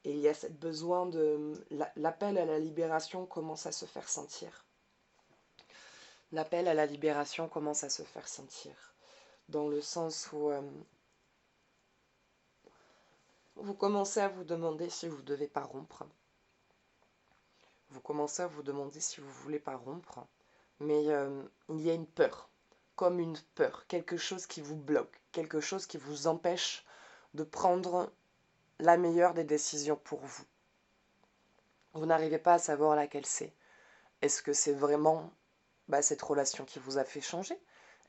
A: Et il y a ce besoin de... L'appel à la libération commence à se faire sentir. L'appel à la libération commence à se faire sentir. Dans le sens où vous commencez à vous demander si vous ne devez pas rompre. Vous commencez à vous demander si vous ne voulez pas rompre. Mais il y a une peur. Comme une peur. Quelque chose qui vous bloque. Quelque chose qui vous empêche de prendre la meilleure des décisions pour vous. Vous n'arrivez pas à savoir laquelle c'est. Est-ce que c'est vraiment cette relation qui vous a fait changer?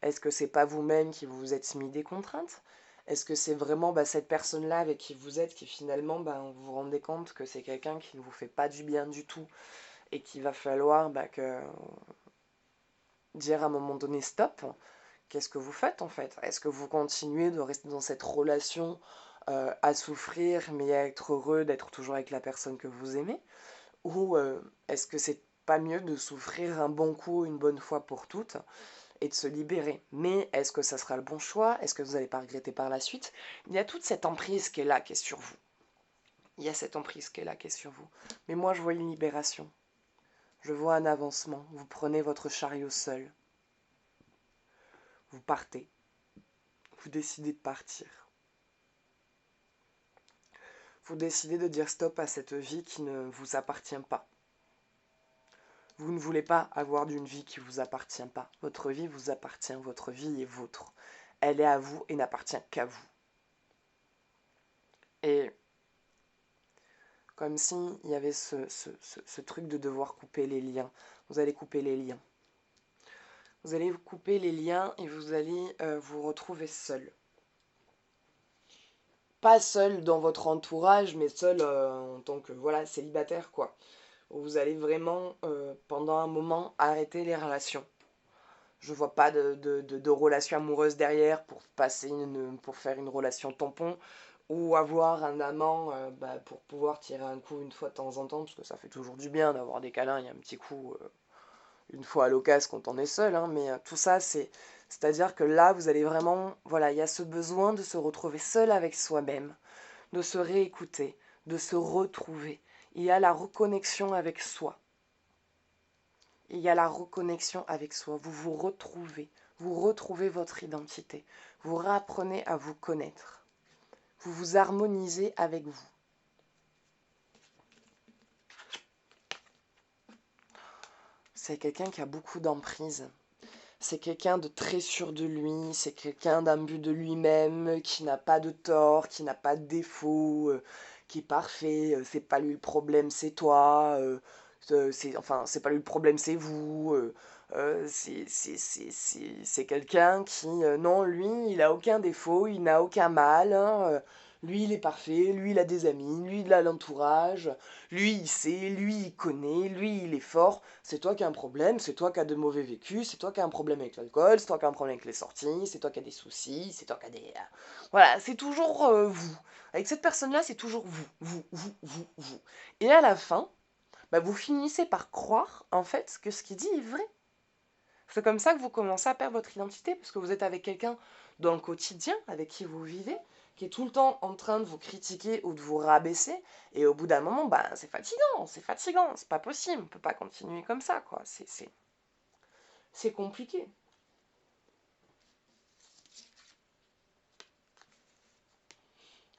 A: Est-ce que c'est pas vous-même qui vous êtes mis des contraintes? Est-ce que c'est vraiment cette personne-là avec qui vous êtes qui finalement vous vous rendez compte que c'est quelqu'un qui ne vous fait pas du bien du tout et qu'il va falloir dire à un moment donné stop? Qu'est-ce que vous faites en fait? Est-ce que vous continuez de rester dans cette relation à souffrir mais à être heureux d'être toujours avec la personne que vous aimez? Ou est-ce que c'est pas mieux de souffrir un bon coup une bonne fois pour toutes et de se libérer? Mais est-ce que ça sera le bon choix? Est-ce que vous n'allez pas regretter par la suite? Il y a toute cette emprise qui est là, qui est sur vous. Il y a cette emprise qui est là, qui est sur vous. Mais moi, je vois une libération. Je vois un avancement. Vous prenez votre chariot seul. Vous partez. Vous décidez de partir. Vous décidez de dire stop à cette vie qui ne vous appartient pas. Vous ne voulez pas avoir d'une vie qui ne vous appartient pas. Votre vie vous appartient, votre vie est vôtre. Elle est à vous et n'appartient qu'à vous. Et comme s'il y avait ce truc de devoir couper les liens. Vous allez couper les liens. Vous allez couper les liens et vous allez vous retrouver seul. Pas seul dans votre entourage, mais seul en tant que célibataire, quoi. Vous allez vraiment, pendant un moment, arrêter les relations. Je vois pas de relation amoureuse derrière pour faire une relation tampon ou avoir un amant pour pouvoir tirer un coup une fois de temps en temps, parce que ça fait toujours du bien d'avoir des câlins, il y a un petit coup une fois à l'occasion quand on est seul, hein, mais tout ça c'est-à-dire que là vous allez vraiment, il y a ce besoin de se retrouver seul avec soi-même, de se réécouter, de se retrouver. Il y a la reconnexion avec soi. Et il y a la reconnexion avec soi. Vous retrouvez votre identité. Vous réapprenez à vous connaître. Vous vous harmonisez avec vous. C'est quelqu'un qui a beaucoup d'emprise. C'est quelqu'un de très sûr de lui, c'est quelqu'un d'imbu de lui-même, qui n'a pas de tort, qui n'a pas de défaut, qui est parfait, c'est pas lui le problème, c'est toi, c'est pas lui le problème, c'est vous. C'est quelqu'un qui, non, lui, il a aucun défaut, il n'a aucun mal, hein, lui, il est parfait, lui, il a des amis, lui, il a l'entourage, lui, il sait, lui, il connaît, lui, il est fort. C'est toi qui as un problème, c'est toi qui as de mauvais vécus, c'est toi qui as un problème avec l'alcool, c'est toi qui as un problème avec les sorties, c'est toi qui as des soucis, c'est toi qui as des... Voilà, c'est toujours vous. Avec cette personne-là, c'est toujours vous. Et à la fin, bah, vous finissez par croire, en fait, que ce qu'il dit est vrai. C'est comme ça que vous commencez à perdre votre identité, parce que vous êtes avec quelqu'un dans le quotidien, avec qui vous vivez, qui est tout le temps en train de vous critiquer ou de vous rabaisser, et au bout d'un moment, bah, c'est fatigant, c'est pas possible, on peut pas continuer comme ça, quoi. C'est compliqué.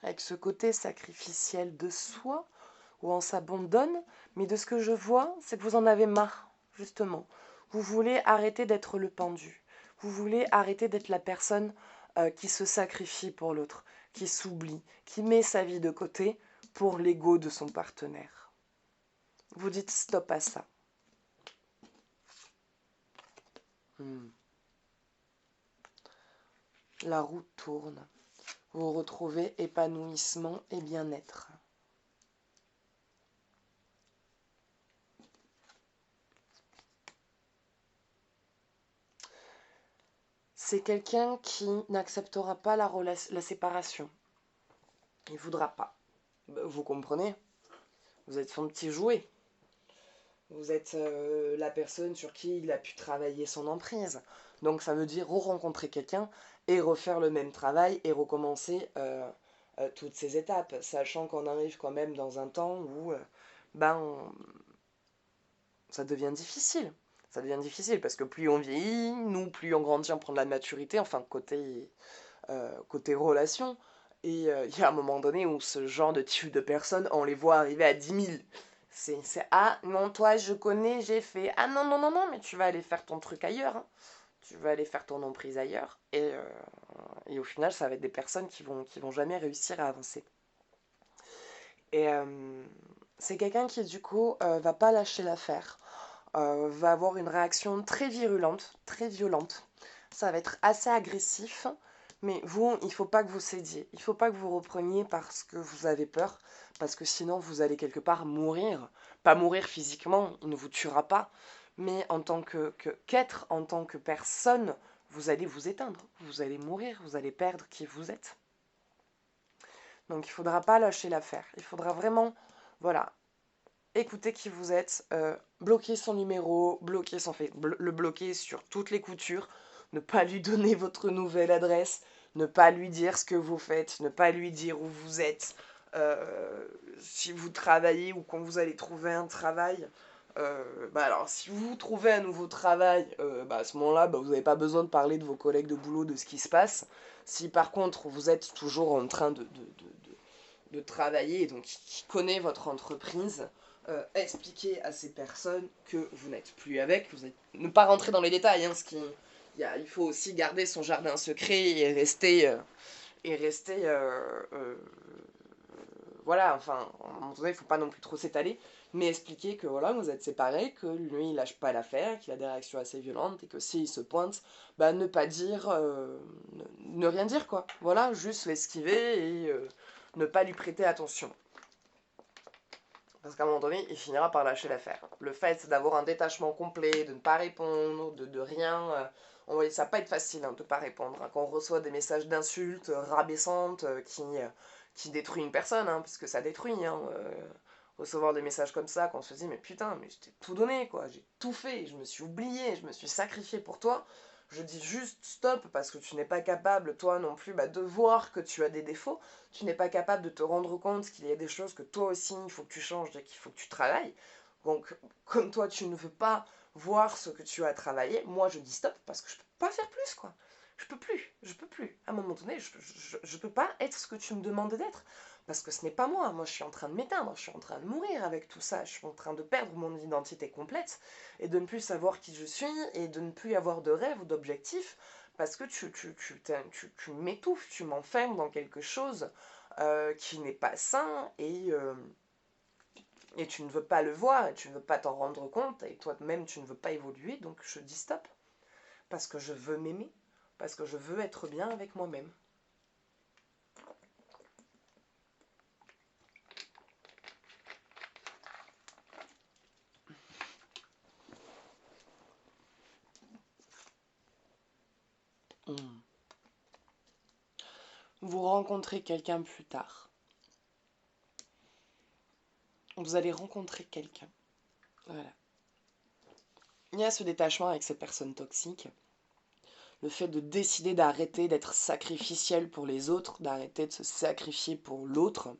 A: Avec ce côté sacrificiel de soi, où on s'abandonne, mais de ce que je vois, c'est que vous en avez marre, justement. Vous voulez arrêter d'être le pendu. Vous voulez arrêter d'être la personne qui se sacrifie pour l'autre, qui s'oublie, qui met sa vie de côté pour l'ego de son partenaire. Vous dites stop à ça. Hmm. La roue tourne. Vous retrouvez épanouissement et bien-être. C'est quelqu'un qui n'acceptera pas la séparation. Il ne voudra pas. Vous comprenez? Vous êtes son petit jouet. Vous êtes la personne sur qui il a pu travailler son emprise. Donc ça veut dire re-rencontrer quelqu'un et refaire le même travail et recommencer toutes ces étapes, sachant qu'on arrive quand même dans un temps où ben, ça devient difficile. Ça devient difficile parce que plus on vieillit, nous, plus on grandit, on prend de la maturité, enfin côté relation. Et il y a un moment donné où ce genre de type de personnes, on les voit arriver à 10 000. Ah non, toi je connais, j'ai fait. Ah non, non, non, non, mais tu vas aller faire ton truc ailleurs, hein. Tu vas aller faire ton emprise ailleurs. Et au final, ça va être des personnes qui vont jamais réussir à avancer. Et c'est quelqu'un qui, du coup, va pas lâcher l'affaire, va avoir une réaction très virulente, très violente. Ça va être assez agressif, mais vous, il faut pas que vous cédiez. Il faut pas que vous repreniez parce que vous avez peur, parce que sinon vous allez quelque part mourir. Pas mourir physiquement, il ne vous tuera pas, mais en tant qu'être, en tant que personne, vous allez vous éteindre, vous allez mourir, vous allez perdre qui vous êtes. Donc il ne faudra pas lâcher l'affaire. Il faudra vraiment, voilà, écouter qui vous êtes, bloquer son numéro, le bloquer sur toutes les coutures, ne pas lui donner votre nouvelle adresse, ne pas lui dire ce que vous faites, ne pas lui dire où vous êtes, si vous travaillez ou quand vous allez trouver un travail. Bah alors, si vous trouvez un nouveau travail, bah à ce moment-là, bah, vous n'avez pas besoin de parler de vos collègues de boulot, de ce qui se passe. Si par contre, vous êtes toujours en train de travailler, donc qui connaît votre entreprise, expliquer à ces personnes que vous n'êtes plus avec, ne pas rentrer dans les détails, hein, il faut aussi garder son jardin secret et rester voilà, enfin, à un moment donné, il ne faut pas non plus trop s'étaler, mais expliquer que voilà, vous êtes séparés, que lui, il lâche pas l'affaire, qu'il a des réactions assez violentes, et que s'il se pointe, bah, ne pas dire, ne rien dire, quoi. Voilà, juste l'esquiver et ne pas lui prêter attention. Parce qu'à un moment donné, il finira par lâcher l'affaire. Le fait d'avoir un détachement complet, de ne pas répondre, de rien, ça va pas être facile hein, de ne pas répondre. Hein. Quand on reçoit des messages d'insultes rabaissantes qui détruisent une personne, hein, parce que ça détruit, hein, recevoir des messages comme ça, quand on se dit, mais putain, mais je t'ai tout donné, quoi, j'ai tout fait, je me suis oublié, je me suis sacrifié pour toi. Je dis juste stop parce que tu n'es pas capable, toi non plus, bah, de voir que tu as des défauts. Tu n'es pas capable de te rendre compte qu'il y a des choses que toi aussi, il faut que tu changes et qu'il faut que tu travailles. Donc, comme toi, tu ne veux pas voir ce que tu as travaillé, moi je dis stop parce que je peux pas faire plus, quoi. Je peux plus, je peux plus. À un moment donné, je peux pas être ce que tu me demandes d'être. Parce que ce n'est pas moi. Moi, je suis en train de m'éteindre, je suis en train de mourir avec tout ça. Je suis en train de perdre mon identité complète et de ne plus savoir qui je suis et de ne plus avoir de rêve ou d'objectif parce que tu m'étouffes, tu m'enfermes dans quelque chose qui n'est pas sain et tu ne veux pas le voir et tu ne veux pas t'en rendre compte et toi-même tu ne veux pas évoluer. Donc je dis stop parce que je veux m'aimer, parce que je veux être bien avec moi-même. Mm. Vous rencontrez quelqu'un plus tard. Vous allez rencontrer quelqu'un. Voilà. Il y a ce détachement avec cette personne toxique. Le fait de décider d'arrêter d'être sacrificiel pour les autres, d'arrêter de se sacrifier pour l'autre,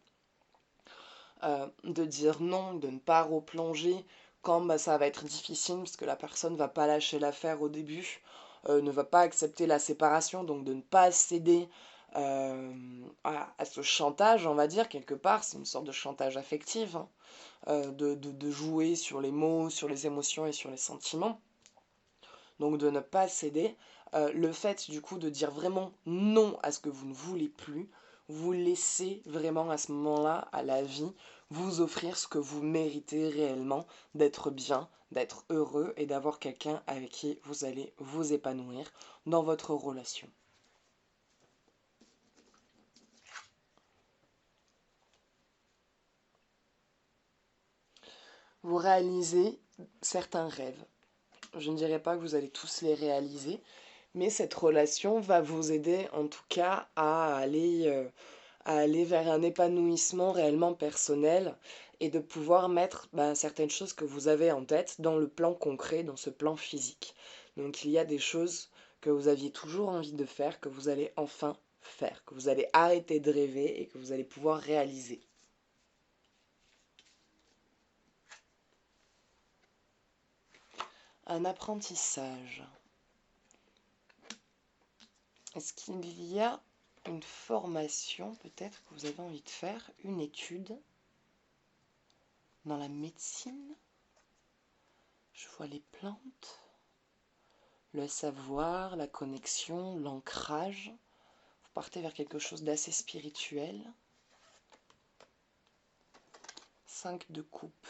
A: de dire non, de ne pas replonger quand ça va être difficile parce que la personne ne va pas lâcher l'affaire au début, ne va pas accepter la séparation, donc de ne pas céder à ce chantage, on va dire, quelque part, c'est une sorte de chantage affectif, hein, de jouer sur les mots, sur les émotions et sur les sentiments, donc de ne pas céder. Le fait du coup de dire vraiment non à ce que vous ne voulez plus, vous laissez vraiment à ce moment-là à la vie vous offrir ce que vous méritez réellement, d'être bien, d'être heureux et d'avoir quelqu'un avec qui vous allez vous épanouir dans votre relation. Vous réalisez certains rêves. Je ne dirais pas que vous allez tous les réaliser, mais cette relation va vous aider en tout cas à aller vers un épanouissement réellement personnel et de pouvoir mettre certaines choses que vous avez en tête dans le plan concret, dans ce plan physique. Donc il y a des choses que vous aviez toujours envie de faire, que vous allez enfin faire, que vous allez arrêter de rêver et que vous allez pouvoir réaliser. Un apprentissage. Est-ce qu'il y a une formation peut-être que vous avez envie de faire, une étude dans la médecine? Je vois les plantes, le savoir, la connexion, l'ancrage. Vous partez vers quelque chose d'assez spirituel. 5 de coupe.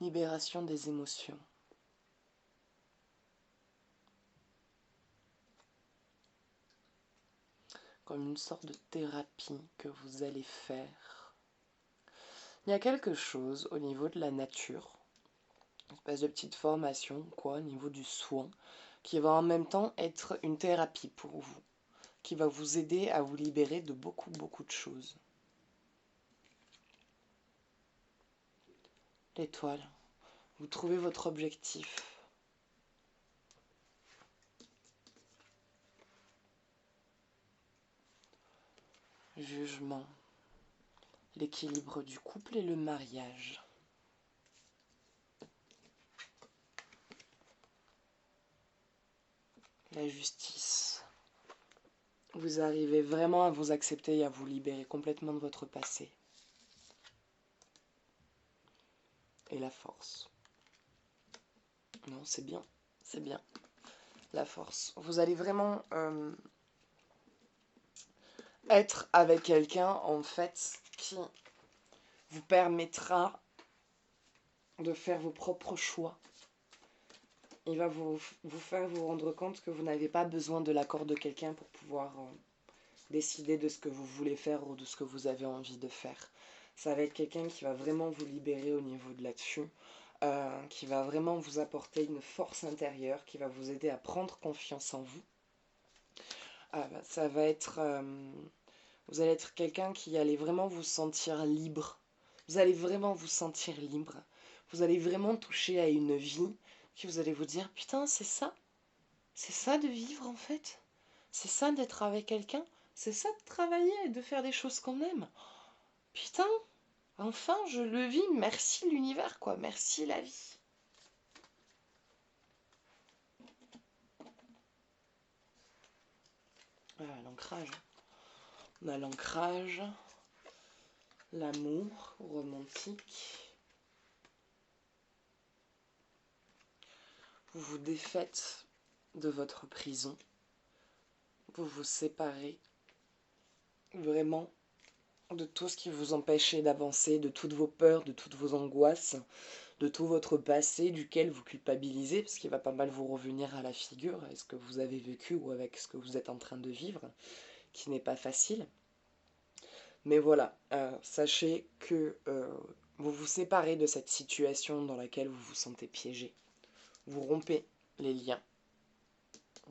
A: Libération des émotions. Comme une sorte de thérapie que vous allez faire. Il y a quelque chose au niveau de la nature, une espèce de petite formation, au niveau du soin, qui va en même temps être une thérapie pour vous, qui va vous aider à vous libérer de beaucoup, beaucoup de choses. L'étoile. Vous trouvez votre objectif. Jugement. L'équilibre du couple et le mariage. La justice. Vous arrivez vraiment à vous accepter et à vous libérer complètement de votre passé. Et la force. Non, c'est bien, c'est bien. La force. Vous allez vraiment être avec quelqu'un, en fait, qui vous permettra de faire vos propres choix. Il va vous faire vous rendre compte que vous n'avez pas besoin de l'accord de quelqu'un pour pouvoir décider de ce que vous voulez faire ou de ce que vous avez envie de faire. Ça va être quelqu'un qui va vraiment vous libérer au niveau de là-dessus, qui va vraiment vous apporter une force intérieure, qui va vous aider à prendre confiance en vous. Ça va être... vous allez être quelqu'un qui allait vraiment vous sentir libre. Vous allez vraiment vous sentir libre. Vous allez vraiment toucher à une vie qui vous allez vous dire, putain, c'est ça. C'est ça de vivre en fait. C'est ça d'être avec quelqu'un. C'est ça de travailler et de faire des choses qu'on aime. Putain, Enfin, je le vis, merci l'univers, quoi, merci la vie. Ah, l'ancrage. On a l'ancrage, l'amour romantique. Vous vous défaites de votre prison. Vous vous séparez vraiment de tout ce qui vous empêchait d'avancer, de toutes vos peurs, de toutes vos angoisses, de tout votre passé duquel vous culpabilisez, parce qu'il va pas mal vous revenir à la figure, avec ce que vous avez vécu ou avec ce que vous êtes en train de vivre, qui n'est pas facile. Mais voilà, sachez que vous vous séparez de cette situation dans laquelle vous vous sentez piégé. Vous rompez les liens,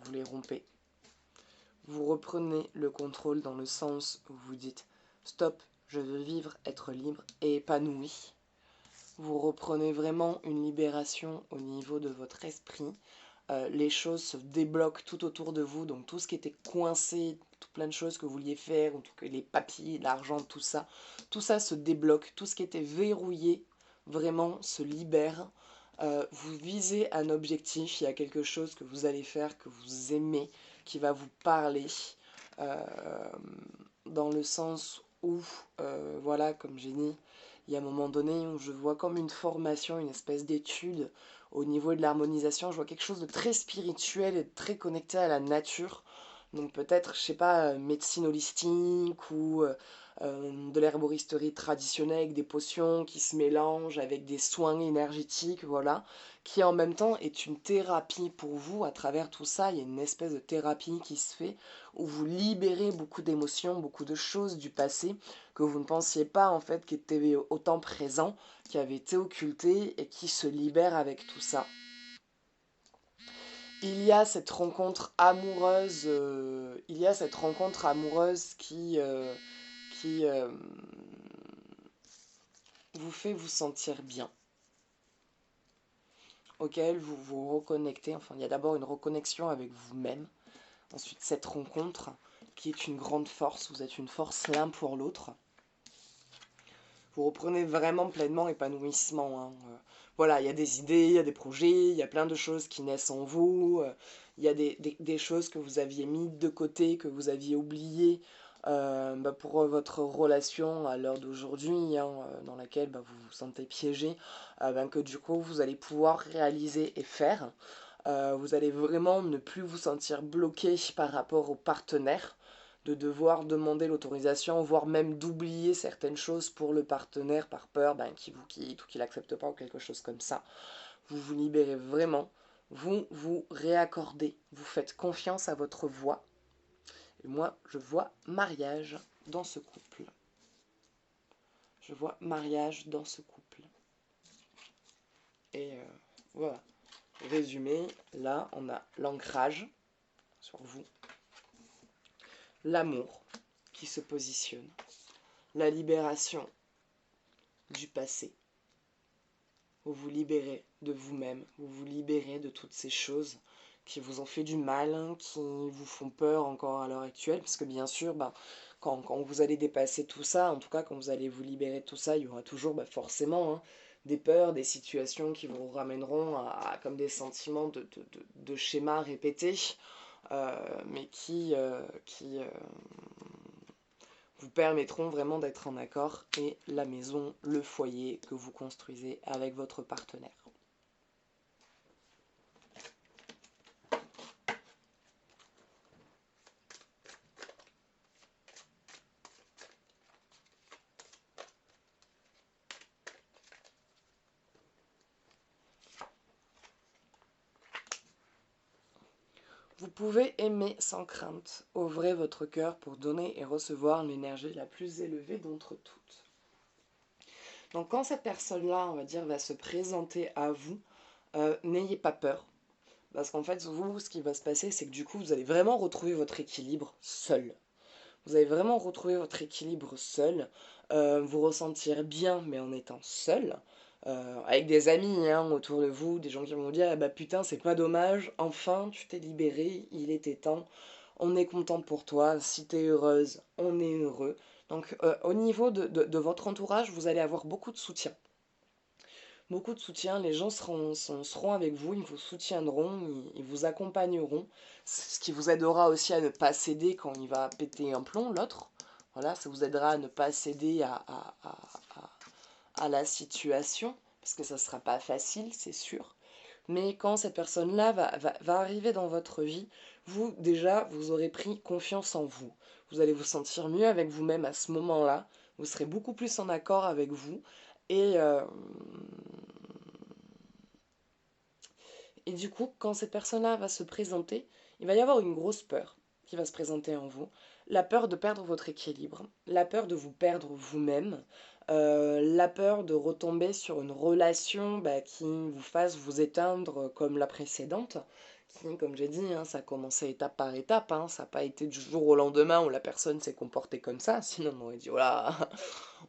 A: vous les rompez. Vous reprenez le contrôle dans le sens où vous dites « Stop, je veux vivre, être libre et épanoui ». Vous reprenez vraiment une libération au niveau de votre esprit. Les choses se débloquent tout autour de vous, donc tout ce qui était coincé, tout plein de choses que vous vouliez faire, en tout cas les papiers, l'argent, tout ça se débloque, tout ce qui était verrouillé vraiment se libère. Vous visez un objectif, il y a quelque chose que vous allez faire, que vous aimez, qui va vous parler, euh, dans le sens où, voilà, comme j'ai dit, il y a un moment donné où je vois comme une formation, une espèce d'étude au niveau de l'harmonisation, je vois quelque chose de très spirituel et de très connecté à la nature. Donc peut-être, je sais pas, médecine holistique ou de l'herboristerie traditionnelle avec des potions qui se mélangent avec des soins énergétiques, voilà, qui en même temps est une thérapie pour vous. À travers tout ça, il y a une espèce de thérapie qui se fait où vous libérez beaucoup d'émotions, beaucoup de choses du passé que vous ne pensiez pas en fait qui étaient autant présents, qui avaient été occultés et qui se libèrent avec tout ça. Il y a cette rencontre amoureuse, qui vous fait vous sentir bien, auquel vous vous reconnectez. Enfin, il y a d'abord une reconnexion avec vous-même, ensuite cette rencontre qui est une grande force, vous êtes une force l'un pour l'autre. Vous reprenez vraiment pleinement épanouissement, hein. Voilà, il y a des idées, il y a des projets, il y a plein de choses qui naissent en vous, il y a des choses que vous aviez mis de côté, que vous aviez oubliées pour votre relation à l'heure d'aujourd'hui, hein, dans laquelle vous vous sentez piégé, que du coup vous allez pouvoir réaliser et faire. Vous allez vraiment ne plus vous sentir bloqué par rapport au partenaire, de devoir demander l'autorisation, voire même d'oublier certaines choses pour le partenaire par peur qu'il vous quitte ou qu'il n'accepte pas ou quelque chose comme ça. Vous vous libérez vraiment, vous vous réaccordez, vous faites confiance à votre voix. Et moi, je vois mariage dans ce couple. Je vois mariage dans ce couple. Et voilà. Résumé, là, on a l'ancrage sur vous, l'amour qui se positionne, la libération du passé. Vous vous libérez de vous-même, vous vous libérez de toutes ces choses qui vous ont fait du mal, hein, qui vous font peur encore à l'heure actuelle, parce que bien sûr, quand vous allez dépasser tout ça, en tout cas quand vous allez vous libérer de tout ça, il y aura toujours forcément, hein, des peurs, des situations qui vous ramèneront comme des sentiments de schémas répétés, mais qui vous permettront vraiment d'être en accord et la maison, le foyer que vous construisez avec votre partenaire. Vous pouvez aimer sans crainte, ouvrez votre cœur pour donner et recevoir l'énergie la plus élevée d'entre toutes. Donc quand cette personne-là, on va dire, va se présenter à vous, n'ayez pas peur. Parce qu'en fait, vous, ce qui va se passer, c'est que du coup, vous allez vraiment retrouver votre équilibre seul. Vous allez vraiment retrouver votre équilibre seul, vous ressentir bien, mais en étant seul. Avec des amis, hein, autour de vous, des gens qui vont vous dire ah bah putain c'est pas dommage, enfin tu t'es libéré, il était temps, on est content pour toi, si t'es heureuse, on est heureux. Donc au niveau de votre entourage, vous allez avoir beaucoup de soutien. Beaucoup de soutien, les gens seront avec vous, ils vous soutiendront, ils vous accompagneront, ce qui vous aidera aussi à ne pas céder quand il va péter un plomb, l'autre. Voilà, ça vous aidera à ne pas céder à la situation, parce que ça ne sera pas facile, c'est sûr. Mais quand cette personne-là va arriver dans votre vie, vous, déjà, vous aurez pris confiance en vous. Vous allez vous sentir mieux avec vous-même à ce moment-là. Vous serez beaucoup plus en accord avec vous. Et, euh, et du coup, quand cette personne-là va se présenter, il va y avoir une grosse peur qui va se présenter en vous. La peur de perdre votre équilibre, la peur de vous perdre vous-même, la peur de retomber sur une relation qui vous fasse vous éteindre comme la précédente, qui, comme j'ai dit, hein, ça a commencé étape par étape, hein, ça n'a pas été du jour au lendemain où la personne s'est comportée comme ça, sinon on aurait dit, oh là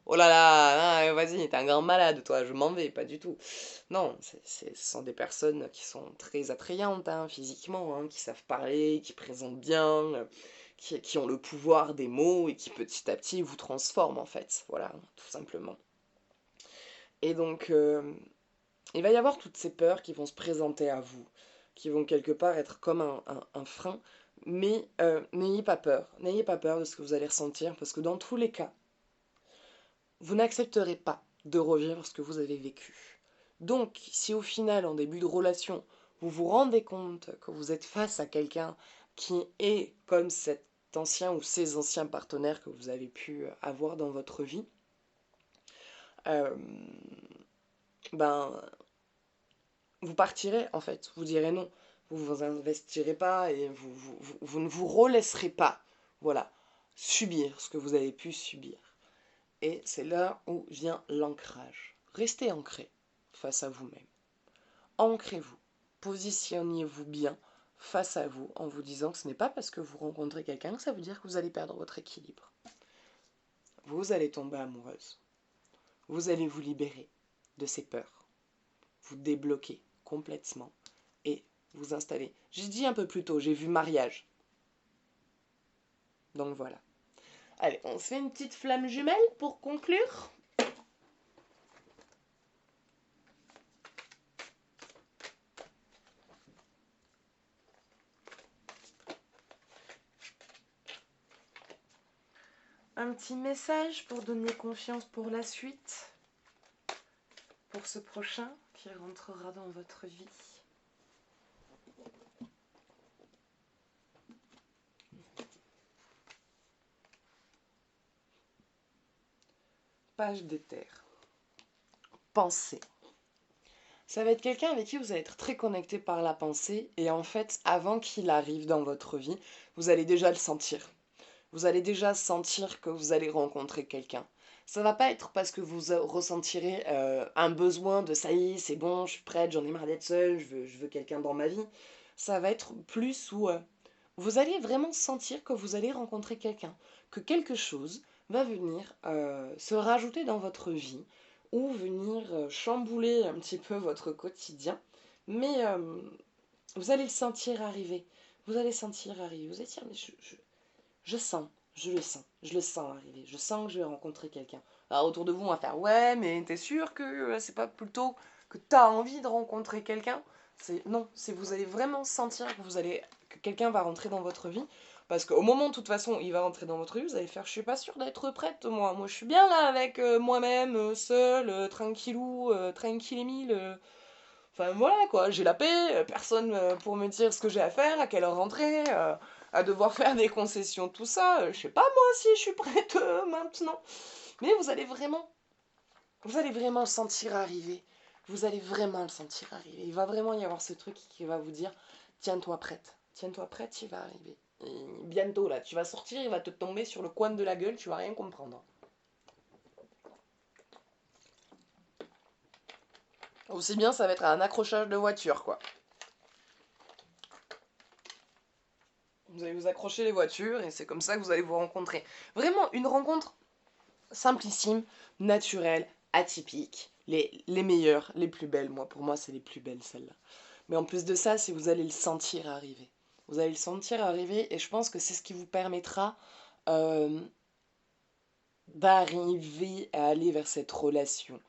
A: là, ah, vas-y, t'es un grand malade, toi, je m'en vais, pas du tout. Non, ce sont des personnes qui sont très attrayantes hein, physiquement, hein, qui savent parler, qui présentent bien, qui ont le pouvoir des mots et qui petit à petit vous transforment en fait, voilà, tout simplement. Et donc, il va y avoir toutes ces peurs qui vont se présenter à vous, qui vont quelque part être comme un frein, mais n'ayez pas peur de ce que vous allez ressentir, parce que dans tous les cas, vous n'accepterez pas de revivre ce que vous avez vécu. Donc, si au final, en début de relation, vous vous rendez compte que vous êtes face à quelqu'un qui est comme cet ancien ou ces anciens partenaires que vous avez pu avoir dans votre vie, euh, ben, vous partirez en fait, vous direz non, vous ne vous investirez pas et vous ne vous relaisserez pas, voilà, subir ce que vous avez pu subir. Et c'est là où vient l'ancrage. Restez ancré face à vous-même. Ancrez-vous, positionnez-vous bien face à vous en vous disant que ce n'est pas parce que vous rencontrez quelqu'un que ça veut dire que vous allez perdre votre équilibre. Vous allez tomber amoureuse. Vous allez vous libérer de ces peurs, vous débloquer complètement et vous installer. J'ai dit un peu plus tôt, j'ai vu mariage. Donc voilà. Allez, on se fait une petite flamme jumelle pour conclure. Un petit message pour donner confiance pour la suite, pour ce prochain qui rentrera dans votre vie. Page d'éther. Pensée. Ça va être quelqu'un avec qui vous allez être très connecté par la pensée et en fait, avant qu'il arrive dans votre vie, vous allez déjà le sentir. Vous allez déjà sentir que vous allez rencontrer quelqu'un. Ça va pas être parce que vous ressentirez un besoin de ça y est, c'est bon, je suis prête, j'en ai marre d'être seule, je veux quelqu'un dans ma vie. Ça va être plus où vous allez vraiment sentir que vous allez rencontrer quelqu'un, que quelque chose va venir se rajouter dans votre vie ou venir chambouler un petit peu votre quotidien. Mais vous allez le sentir arriver. Vous allez sentir arriver. Vous allez dire, mais je sens, je le sens arriver, je sens que je vais rencontrer quelqu'un. Alors autour de vous, on va faire ouais, mais t'es sûr que c'est pas plutôt que t'as envie de rencontrer quelqu'un? C'est non, c'est vous allez vraiment sentir que quelqu'un va rentrer dans votre vie. Parce qu'au moment, de toute façon, il va rentrer dans votre vie, vous allez faire, je suis pas sûre d'être prête, moi. Moi, je suis bien là avec moi-même, seule, tranquillou, tranquille Émile. Enfin voilà quoi, j'ai la paix, personne pour me dire ce que j'ai à faire, à quelle heure rentrer, à devoir faire des concessions, tout ça. Je sais pas moi si je suis prête maintenant. Mais vous allez vraiment le sentir arriver. Vous allez vraiment le sentir arriver. Il va vraiment y avoir ce truc qui va vous dire, tiens-toi prête. Tiens-toi prête, il va arriver. Et bientôt là, tu vas sortir, il va te tomber sur le coin de la gueule, tu vas rien comprendre. Aussi bien ça va être un accrochage de voiture quoi. Vous allez vous accrocher les voitures et c'est comme ça que vous allez vous rencontrer. Vraiment une rencontre simplissime, naturelle, atypique. Les meilleures, les plus belles. Moi, pour moi, c'est les plus belles celles-là. Mais en plus de ça, c'est vous allez le sentir arriver. Vous allez le sentir arriver et je pense que c'est ce qui vous permettra d'arriver à aller vers cette relation,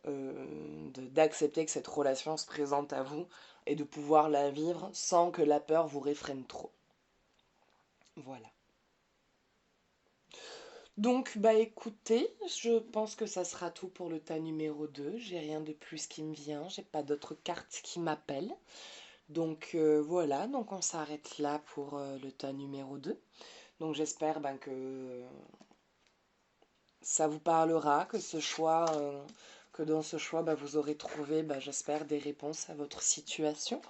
A: d'accepter que cette relation se présente à vous et de pouvoir la vivre sans que la peur vous réfrène trop. Voilà. Donc, bah écoutez, je pense que ça sera tout pour le tas numéro 2. J'ai rien de plus qui me vient, j'ai pas d'autres cartes qui m'appellent. Donc voilà, donc on s'arrête là pour le tas numéro 2. Donc j'espère ben, que ça vous parlera, que dans ce choix, ben, vous aurez trouvé, ben, j'espère, des réponses à votre situation.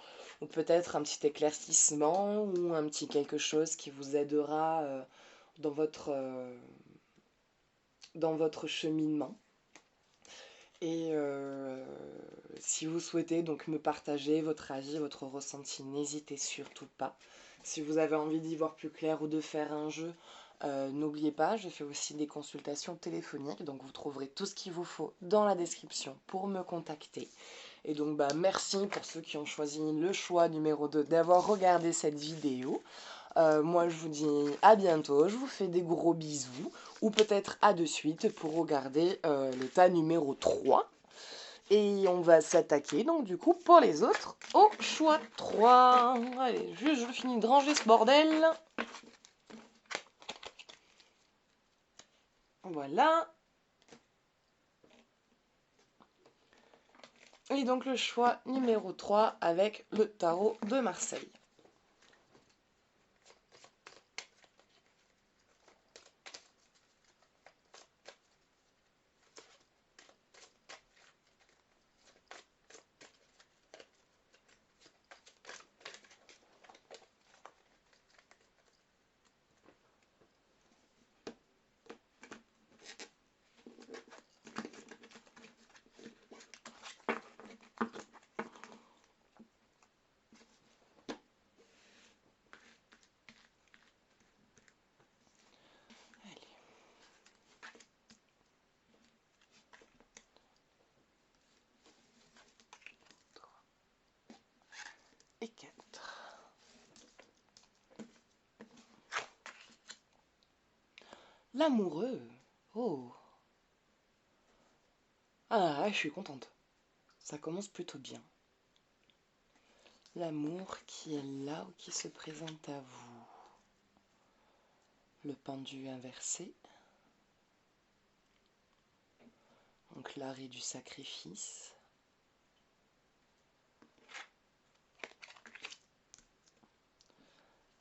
A: Ou peut-être un petit éclaircissement ou un petit quelque chose qui vous aidera dans dans votre cheminement. Et si vous souhaitez donc me partager votre avis, votre ressenti, n'hésitez surtout pas. Si vous avez envie d'y voir plus clair ou de faire un jeu, n'oubliez pas, je fais aussi des consultations téléphoniques, donc vous trouverez tout ce qu'il vous faut dans la description pour me contacter. Et donc bah, merci pour ceux qui ont choisi le choix numéro 2 d'avoir regardé cette vidéo. Moi, je vous dis à bientôt. Je vous fais des gros bisous. Ou peut-être à de suite pour regarder le tas numéro 3. Et on va s'attaquer, donc du coup, pour les autres, au choix 3. Allez, juste je finis de ranger ce bordel. Voilà. Et donc le choix numéro 3 avec le tarot de Marseille. Et 4. L'amoureux. Oh. Ah, je suis contente. Ça commence plutôt bien. L'amour qui est là ou qui se présente à vous. Le pendu inversé. Donc l'arrêt du sacrifice.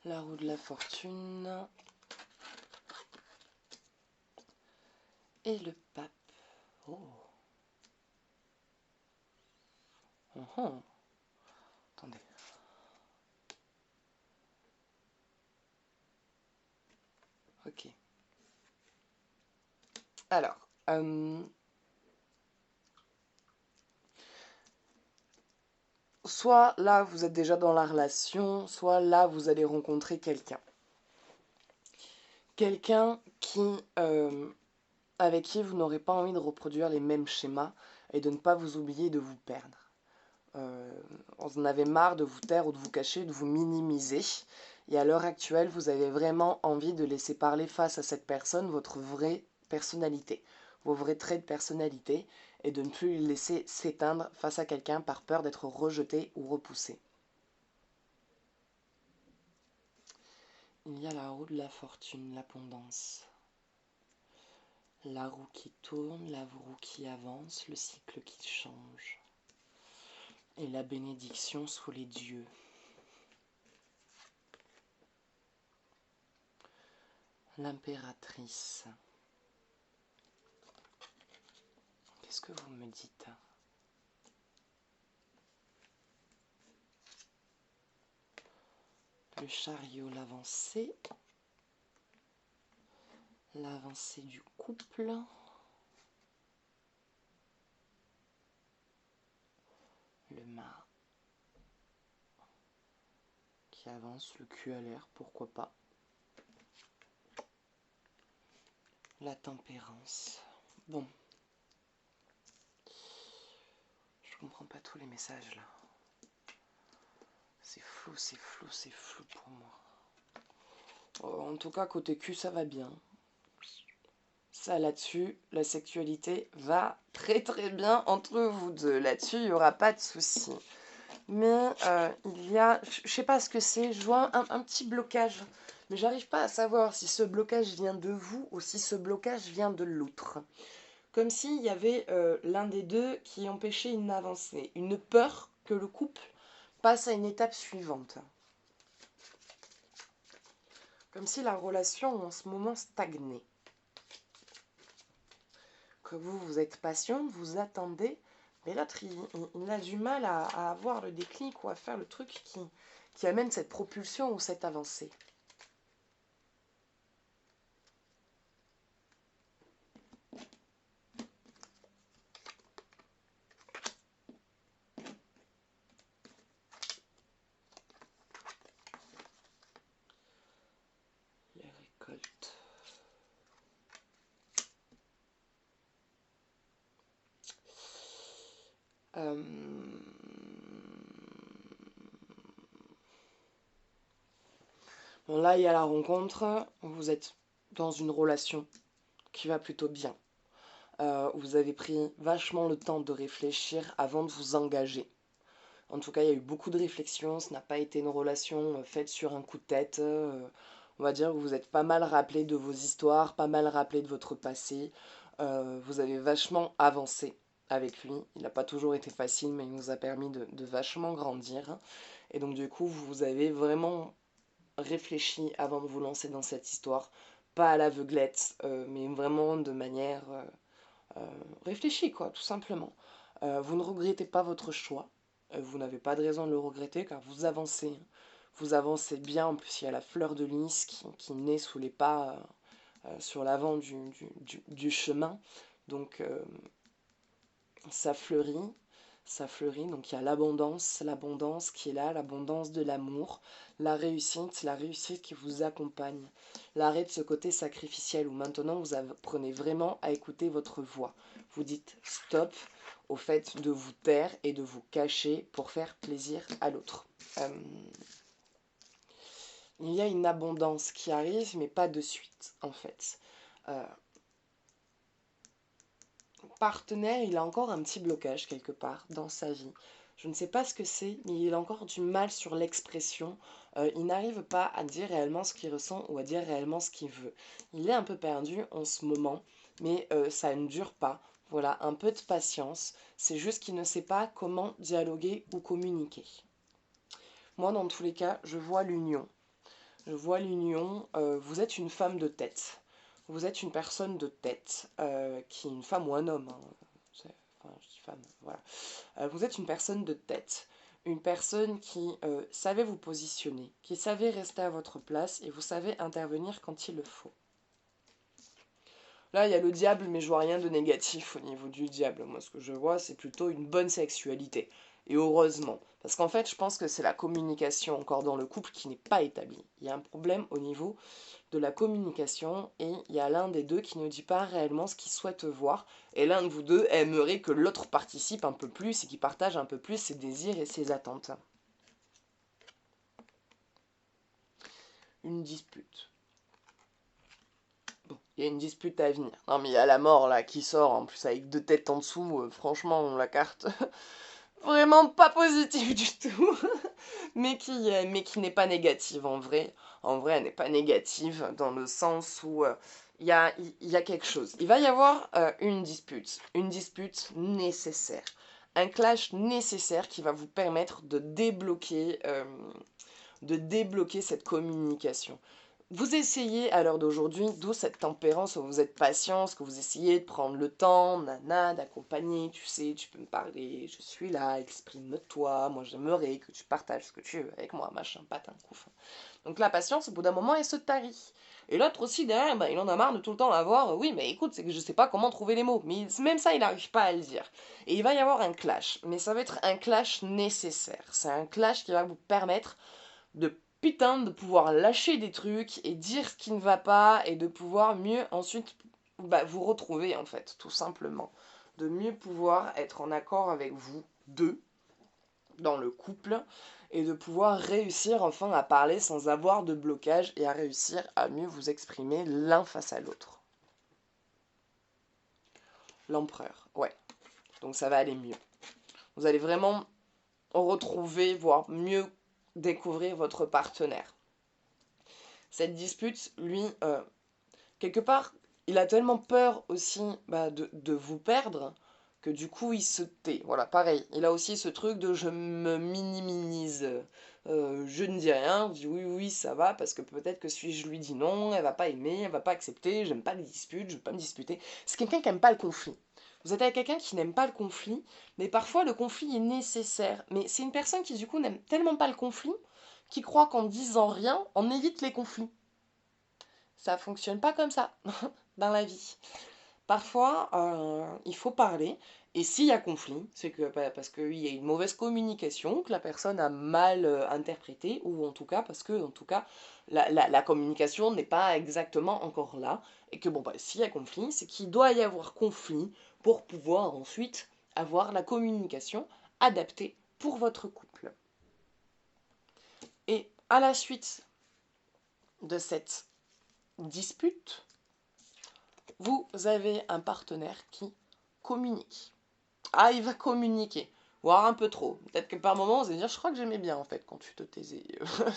A: La roue de la fortune. Et le pape. Oh. Attendez. Ok. Alors, soit là vous êtes déjà dans la relation, soit là vous allez rencontrer quelqu'un. Quelqu'un avec qui vous n'aurez pas envie de reproduire les mêmes schémas et de ne pas vous oublier de vous perdre. Vous en avez marre de vous taire ou de vous cacher, de vous minimiser. Et à l'heure actuelle, vous avez vraiment envie de laisser parler face à cette personne votre vraie personnalité, vos vrais traits de personnalité, et de ne plus les laisser s'éteindre face à quelqu'un par peur d'être rejeté ou repoussé. Il y a la roue de la fortune, l'abondance. La roue qui tourne, la roue qui avance, le cycle qui change. Et la bénédiction sous les dieux. L'impératrice. Qu'est-ce que vous me dites? Le chariot, l'avancée. L'avancée du couple. Le mât qui avance, le cul à l'air, pourquoi pas. La tempérance. Bon. Je comprends pas tous les messages là. C'est flou, c'est flou, c'est flou pour moi. En tout cas, côté cul, ça va bien. Ça, là-dessus, la sexualité va très très bien entre vous deux. Là-dessus, il n'y aura pas de souci. Mais il y a, je sais pas ce que c'est, je vois un petit blocage. Mais j'arrive pas à savoir si ce blocage vient de vous ou si ce blocage vient de l'autre. Comme s'il y avait l'un des deux qui empêchait une avancée, une peur que le couple passe à une étape suivante. Comme si la relation en ce moment stagnait. Que vous êtes patient, vous attendez, mais l'autre, il a du mal à avoir le déclic ou à faire le truc qui amène cette propulsion ou cette avancée. Les récoltes. Euh, Bon, là, il y a la rencontre. Vous êtes dans une relation qui va plutôt bien. Vous avez pris vachement le temps de réfléchir avant de vous engager. En tout cas, il y a eu beaucoup de réflexions. Ce n'a pas été une relation faite sur un coup de tête. On va dire que vous êtes pas mal rappelé de vos histoires, pas mal rappelé de votre passé. Vous avez vachement avancé avec lui. Il n'a pas toujours été facile, mais il nous a permis de vachement grandir. Et donc, du coup, vous avez vraiment réfléchi avant de vous lancer dans cette histoire. Pas à l'aveuglette, mais vraiment de manière réfléchie, quoi, tout simplement. Vous ne regrettez pas votre choix. Vous n'avez pas de raison de le regretter car vous avancez. Vous avancez bien. En plus, il y a la fleur de lys qui naît sous les pas sur l'avant du chemin. Donc, ça fleurit. Ça fleurit. Donc, il y a l'abondance qui est là, l'abondance de l'amour, la réussite qui vous accompagne. L'arrêt de ce côté sacrificiel où maintenant vous apprenez vraiment à écouter votre voix. Vous dites stop au fait de vous taire et de vous cacher pour faire plaisir à l'autre. Il y a une abondance qui arrive, mais pas de suite, en fait. Euh, Partenaire, il a encore un petit blocage quelque part dans sa vie. Je ne sais pas ce que c'est, mais il a encore du mal sur l'expression. Il n'arrive pas à dire réellement ce qu'il ressent ou à dire réellement ce qu'il veut. Il est un peu perdu en ce moment, mais ça ne dure pas. Voilà, un peu de patience. C'est juste qu'il ne sait pas comment dialoguer ou communiquer. Moi, dans tous les cas, je vois l'union. Je vois l'union. Vous êtes une femme de tête. Vous êtes une personne de tête, qui est une femme ou un homme. Hein. Enfin, je dis femme, voilà. Vous êtes une personne de tête. Une personne qui savait vous positionner, qui savait rester à votre place et vous savez intervenir quand il le faut. Là, il y a le diable, mais je vois rien de négatif au niveau du diable. Moi, ce que je vois, c'est plutôt une bonne sexualité. Et heureusement. Parce qu'en fait, je pense que c'est la communication encore dans le couple qui n'est pas établie. Il y a un problème au niveau de la communication et il y a l'un des deux qui ne dit pas réellement ce qu'il souhaite voir. Et l'un de vous deux aimerait que l'autre participe un peu plus et qu'il partage un peu plus ses désirs et ses attentes. Une dispute. Bon, il y a une dispute à venir. Non mais il y a la mort là qui sort en plus avec deux têtes en dessous. Franchement, la carte vraiment pas positive du tout. mais qui n'est pas négative en vrai. En vrai, elle n'est pas négative dans le sens où il y a quelque chose. Il va y avoir une dispute nécessaire, un clash nécessaire qui va vous permettre de débloquer cette communication. Vous essayez à l'heure d'aujourd'hui, d'où cette tempérance où vous êtes patience, que vous essayez de prendre le temps, nana, d'accompagner, tu sais, tu peux me parler, je suis là, exprime-toi, moi j'aimerais que tu partages ce que tu veux avec moi, machin, patin, couf. Donc la patience, au bout d'un moment, elle se tarit. Et l'autre aussi, derrière, il en a marre de tout le temps avoir, oui, mais écoute, c'est que je sais pas comment trouver les mots. Mais même ça, il n'arrive pas à le dire. Et il va y avoir un clash, mais ça va être un clash nécessaire. C'est un clash qui va vous permettre de putain de pouvoir lâcher des trucs et dire ce qui ne va pas et de pouvoir mieux ensuite vous retrouver en fait, tout simplement. De mieux pouvoir être en accord avec vous deux dans le couple et de pouvoir réussir enfin à parler sans avoir de blocage et à réussir à mieux vous exprimer l'un face à l'autre. L'empereur, ouais. Donc ça va aller mieux. Vous allez vraiment retrouver, voire mieux découvrir votre partenaire. Cette dispute, lui, quelque part, il a tellement peur aussi de vous perdre que du coup, il se tait. Voilà, pareil. Il a aussi ce truc de je me minimise. Je ne dis rien, je dis oui, oui, ça va, parce que peut-être que si je lui dis non, elle va pas aimer, elle va pas accepter, j'aime pas les disputes, je veux pas me disputer. C'est quelqu'un qui aime pas le conflit. Vous êtes avec quelqu'un qui n'aime pas le conflit, mais parfois le conflit est nécessaire. Mais c'est une personne qui du coup n'aime tellement pas le conflit, qui croit qu'en disant rien, on évite les conflits. Ça fonctionne pas comme ça dans la vie. Parfois, il faut parler. Et s'il y a conflit, c'est que parce qu'il y a une mauvaise communication, que la personne a mal interprété, ou en tout cas parce que en tout cas, la communication n'est pas exactement encore là. Et que bon, s'il y a conflit, c'est qu'il doit y avoir conflit pour pouvoir ensuite avoir la communication adaptée pour votre couple. Et à la suite de cette dispute, vous avez un partenaire qui communique. Ah, il va communiquer, voire un peu trop. Peut-être que par moments, vous allez dire, je crois que j'aimais bien en fait quand tu te taisais.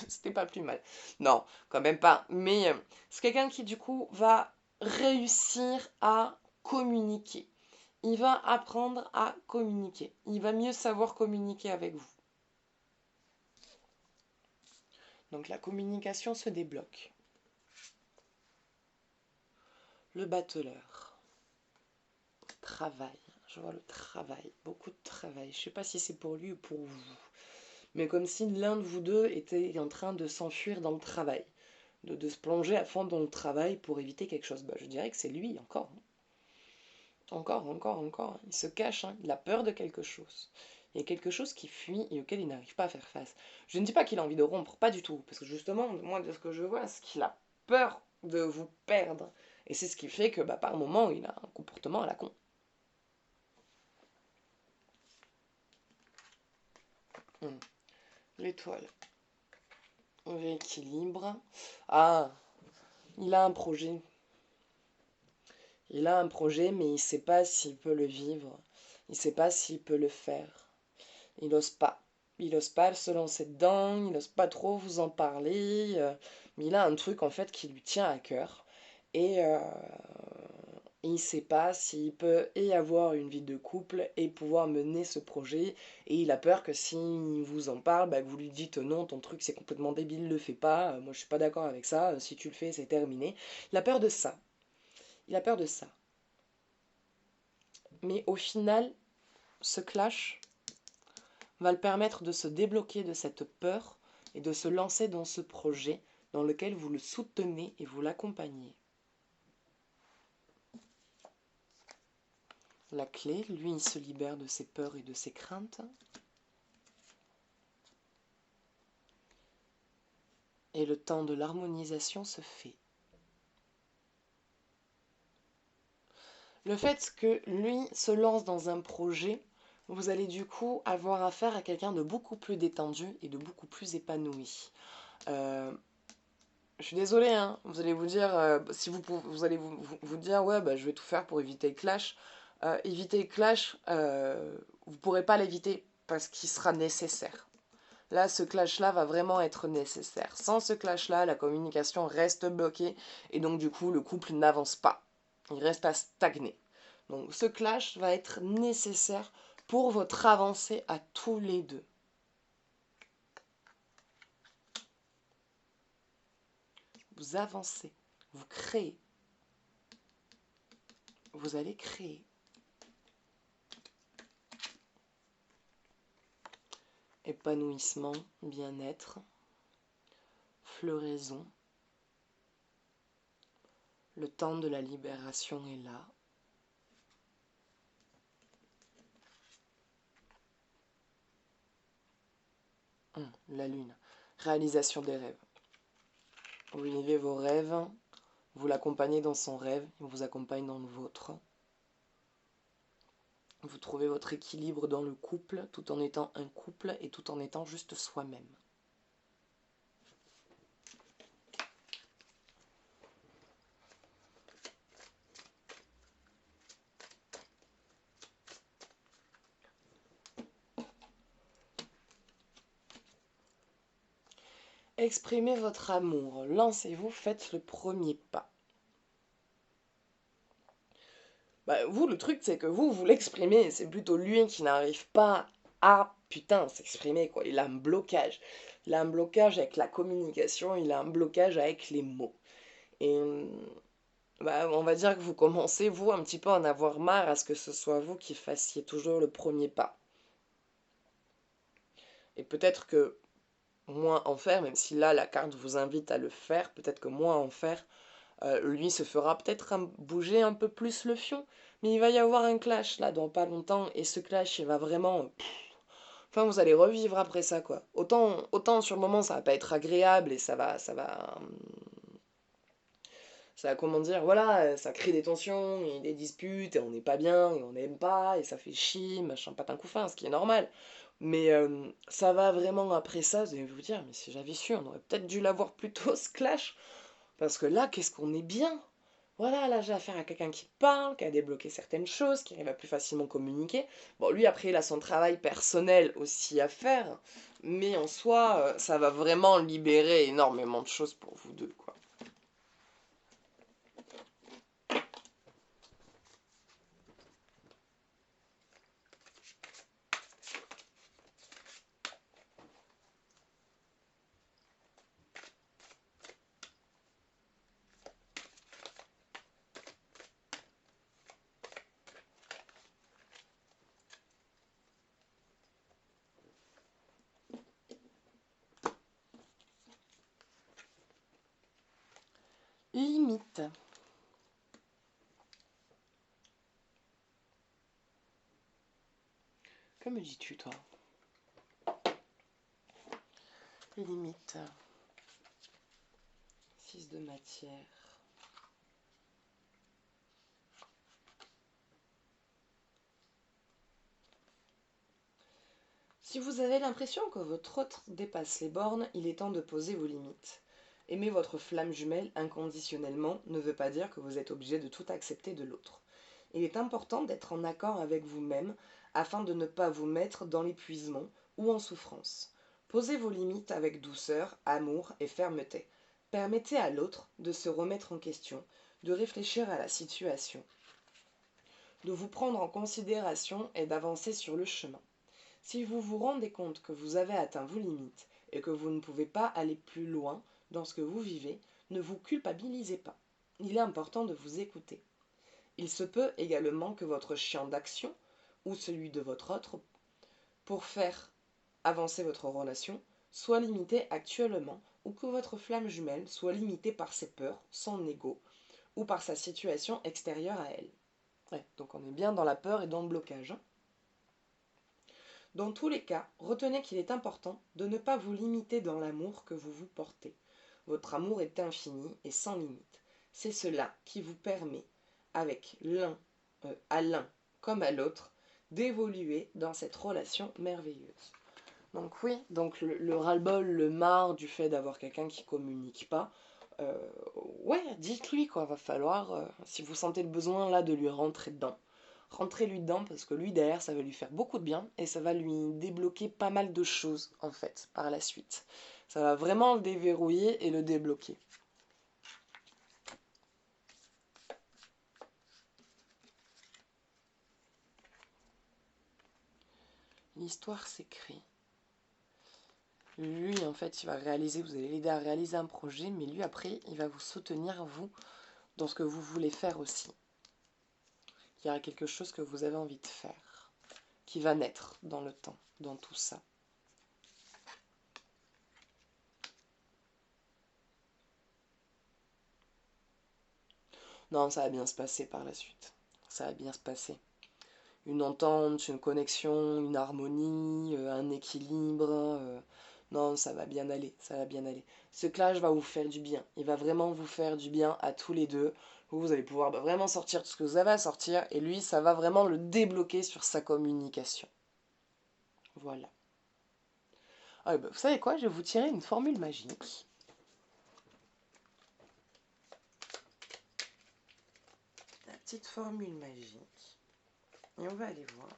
A: C'était pas plus mal. Non, quand même pas. Mais c'est quelqu'un qui du coup va réussir à communiquer. Il va apprendre à communiquer. Il va mieux savoir communiquer avec vous. Donc la communication se débloque. Le battleur. Travail. Je vois le travail. Beaucoup de travail. Je sais pas si c'est pour lui ou pour vous. Mais comme si l'un de vous deux était en train de s'enfuir dans le travail. De se plonger à fond dans le travail pour éviter quelque chose. Je dirais que c'est lui, encore. Encore, encore, encore. Il se cache, hein. Il a peur de quelque chose. Il y a quelque chose qui fuit et auquel il n'arrive pas à faire face. Je ne dis pas qu'il a envie de rompre, pas du tout. Parce que justement, moi, de ce que je vois, c'est qu'il a peur de vous perdre. Et c'est ce qui fait que par moment, il a un comportement à la con. L'étoile. Rééquilibre. Ah, il a un projet. Il a un projet, mais il ne sait pas s'il peut le vivre. Il ne sait pas s'il peut le faire. Il n'ose pas. Il n'ose pas se lancer dedans, il n'ose pas trop vous en parler. Mais il a un truc en fait qui lui tient à cœur. Et il ne sait pas s'il peut et avoir une vie de couple et pouvoir mener ce projet. Et il a peur que s'il vous en parle, que vous lui dites non, ton truc c'est complètement débile, le fais pas. Moi je suis pas d'accord avec ça. Si tu le fais, c'est terminé. Il a peur de ça. Il a peur de ça. Mais au final, ce clash va le permettre de se débloquer de cette peur et de se lancer dans ce projet dans lequel vous le soutenez et vous l'accompagnez. La clé, lui, il se libère de ses peurs et de ses craintes. Et le temps de l'harmonisation se fait. Le fait que lui se lance dans un projet, vous allez du coup avoir affaire à quelqu'un de beaucoup plus détendu et de beaucoup plus épanoui. Je suis désolée, hein, vous allez vous dire, si vous allez vous dire, ouais, je vais tout faire pour éviter le clash. Éviter le clash, vous ne pourrez pas l'éviter parce qu'il sera nécessaire. Là, ce clash-là va vraiment être nécessaire. Sans ce clash-là, la communication reste bloquée et donc du coup, le couple n'avance pas. Il reste à stagner. Donc ce clash va être nécessaire pour votre avancée à tous les deux. Vous avancez, vous créez. Vous allez créer. Épanouissement, bien-être, floraison. Le temps de la libération est là. La lune. Réalisation des rêves. Vous vivez vos rêves, vous l'accompagnez dans son rêve, il vous accompagne dans le vôtre. Vous trouvez votre équilibre dans le couple, tout en étant un couple et tout en étant juste soi-même. exprimer votre amour. Lancez-vous, faites le premier pas. Bah, vous, le truc, c'est que vous l'exprimez. C'est plutôt lui qui n'arrive pas à, putain, s'exprimer, quoi. Il a un blocage. Il a un blocage avec la communication, il a un blocage avec les mots. Et bah, on va dire que vous commencez, vous, un petit peu à en avoir marre à ce que ce soit vous qui fassiez toujours le premier pas. Et peut-être que moins en faire, même si là, la carte vous invite à le faire, peut-être que moins en faire, lui se fera peut-être bouger un peu plus le fion. Mais il va y avoir un clash, là, dans pas longtemps, et ce clash, il va vraiment... Enfin, vous allez revivre après ça, quoi. Autant sur le moment, ça va pas être agréable, et ça va, comment dire, voilà, ça crée des tensions, et des disputes, et on n'est pas bien, et on n'aime pas, et ça fait chier, machin, patin couffin, ce qui est normal. Mais ça va vraiment après ça, vous allez vous dire, mais si j'avais su, on aurait peut-être dû l'avoir plus tôt, ce clash. Parce que là, qu'est-ce qu'on est bien. Voilà, là j'ai affaire à quelqu'un qui parle, qui a débloqué certaines choses, qui arrive à plus facilement communiquer. Bon, lui après, il a son travail personnel aussi à faire, mais en soi, ça va vraiment libérer énormément de choses pour vous deux, quoi. Limite. Que me dis-tu, toi? Limite. 6 de matière. Si vous avez l'impression que votre autre dépasse les bornes, il est temps de poser vos limites. Aimer votre flamme jumelle inconditionnellement ne veut pas dire que vous êtes obligé de tout accepter de l'autre. Il est important d'être en accord avec vous-même afin de ne pas vous mettre dans l'épuisement ou en souffrance. Posez vos limites avec douceur, amour et fermeté. Permettez à l'autre de se remettre en question, de réfléchir à la situation, de vous prendre en considération et d'avancer sur le chemin. Si vous vous rendez compte que vous avez atteint vos limites et que vous ne pouvez pas aller plus loin dans ce que vous vivez, ne vous culpabilisez pas. Il est important de vous écouter. Il se peut également que votre champ d'action ou celui de votre autre pour faire avancer votre relation soit limité actuellement ou que votre flamme jumelle soit limitée par ses peurs, son ego ou par sa situation extérieure à elle. Ouais, donc on est bien dans la peur et dans le blocage. Dans tous les cas, retenez qu'il est important de ne pas vous limiter dans l'amour que vous vous portez. Votre amour est infini et sans limite. C'est cela qui vous permet, avec à l'un comme à l'autre, d'évoluer dans cette relation merveilleuse. Donc oui, donc le ras-le-bol, le marre du fait d'avoir quelqu'un qui communique pas, euh, ouais, dites-lui quoi, va falloir, si vous sentez le besoin là de lui rentrer dedans, rentrez-lui dedans parce que lui derrière ça va lui faire beaucoup de bien et ça va lui débloquer pas mal de choses en fait par la suite. Ça va vraiment le déverrouiller et le débloquer. L'histoire s'écrit. Lui, en fait, il va réaliser, vous allez l'aider à réaliser un projet, mais lui, après, il va vous soutenir, vous, dans ce que vous voulez faire aussi. Il y aura quelque chose que vous avez envie de faire, qui va naître dans le temps, dans tout ça. Non, ça va bien se passer par la suite. Ça va bien se passer. Une entente, une connexion, une harmonie, un équilibre. Non, ça va bien aller, ça va bien aller. Ce clash va vous faire du bien. Il va vraiment vous faire du bien à tous les deux. Vous allez pouvoir vraiment sortir tout ce que vous avez à sortir. Et lui, ça va vraiment le débloquer sur sa communication. Voilà. Ah, bah, vous savez quoi? Je vais vous tirer une formule magique. La petite formule magique. Et on va aller voir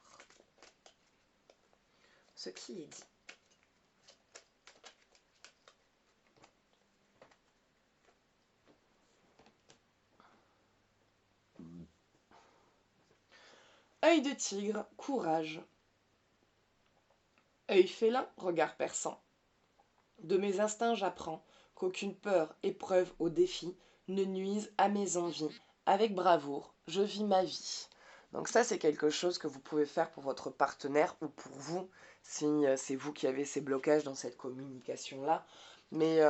A: ce qui est dit. Œil de tigre, courage. Œil félin, regard perçant. De mes instincts j'apprends qu'aucune peur, épreuve ou défi ne nuise à mes envies. Avec bravoure, je vis ma vie. Donc ça, c'est quelque chose que vous pouvez faire pour votre partenaire ou pour vous, si c'est vous qui avez ces blocages dans cette communication-là. Mais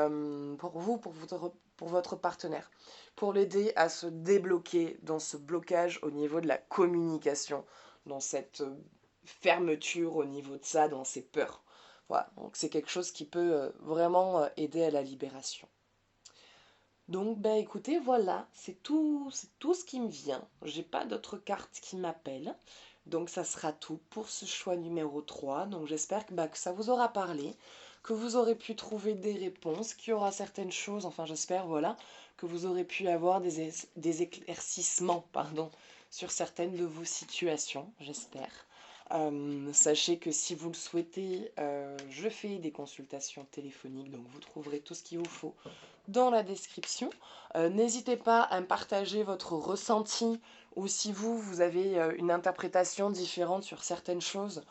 A: pour vous, pour votre partenaire, pour l'aider à se débloquer dans ce blocage au niveau de la communication, dans cette fermeture au niveau de ça, dans ses peurs. Voilà, donc c'est quelque chose qui peut vraiment aider à la libération. Donc, ben écoutez, voilà, c'est tout ce qui me vient. J'ai pas d'autres cartes qui m'appellent. Donc, ça sera tout pour ce choix numéro 3. Donc, j'espère que ça vous aura parlé, que vous aurez pu trouver des réponses, qu'il y aura certaines choses, enfin, j'espère, voilà, que vous aurez pu avoir des éclaircissements, pardon, sur certaines de vos situations, j'espère. Sachez que si vous le souhaitez, je fais des consultations téléphoniques, donc vous trouverez tout ce qu'il vous faut dans la description. N'hésitez pas à me partager votre ressenti ou si vous avez une interprétation différente sur certaines choses.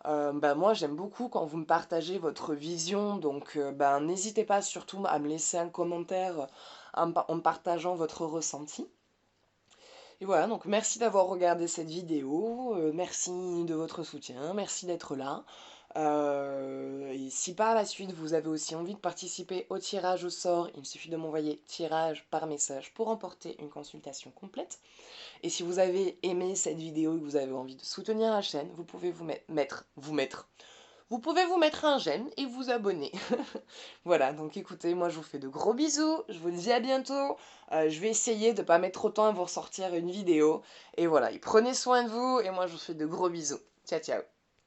A: Moi j'aime beaucoup quand vous me partagez votre vision, donc n'hésitez pas surtout à me laisser un commentaire en me partageant votre ressenti. Et voilà, donc merci d'avoir regardé cette vidéo, merci de votre soutien, merci d'être là. Et si par la suite vous avez aussi envie de participer au tirage au sort, il me suffit de m'envoyer tirage par message pour remporter une consultation complète. Et si vous avez aimé cette vidéo et que vous avez envie de soutenir la chaîne, vous pouvez vous pouvez vous mettre un j'aime et vous abonner. Voilà, donc écoutez, moi je vous fais de gros bisous, je vous dis à bientôt. Je vais essayer de ne pas mettre trop de temps à vous ressortir une vidéo. Et voilà, et prenez soin de vous et moi je vous fais de gros bisous. Ciao ciao.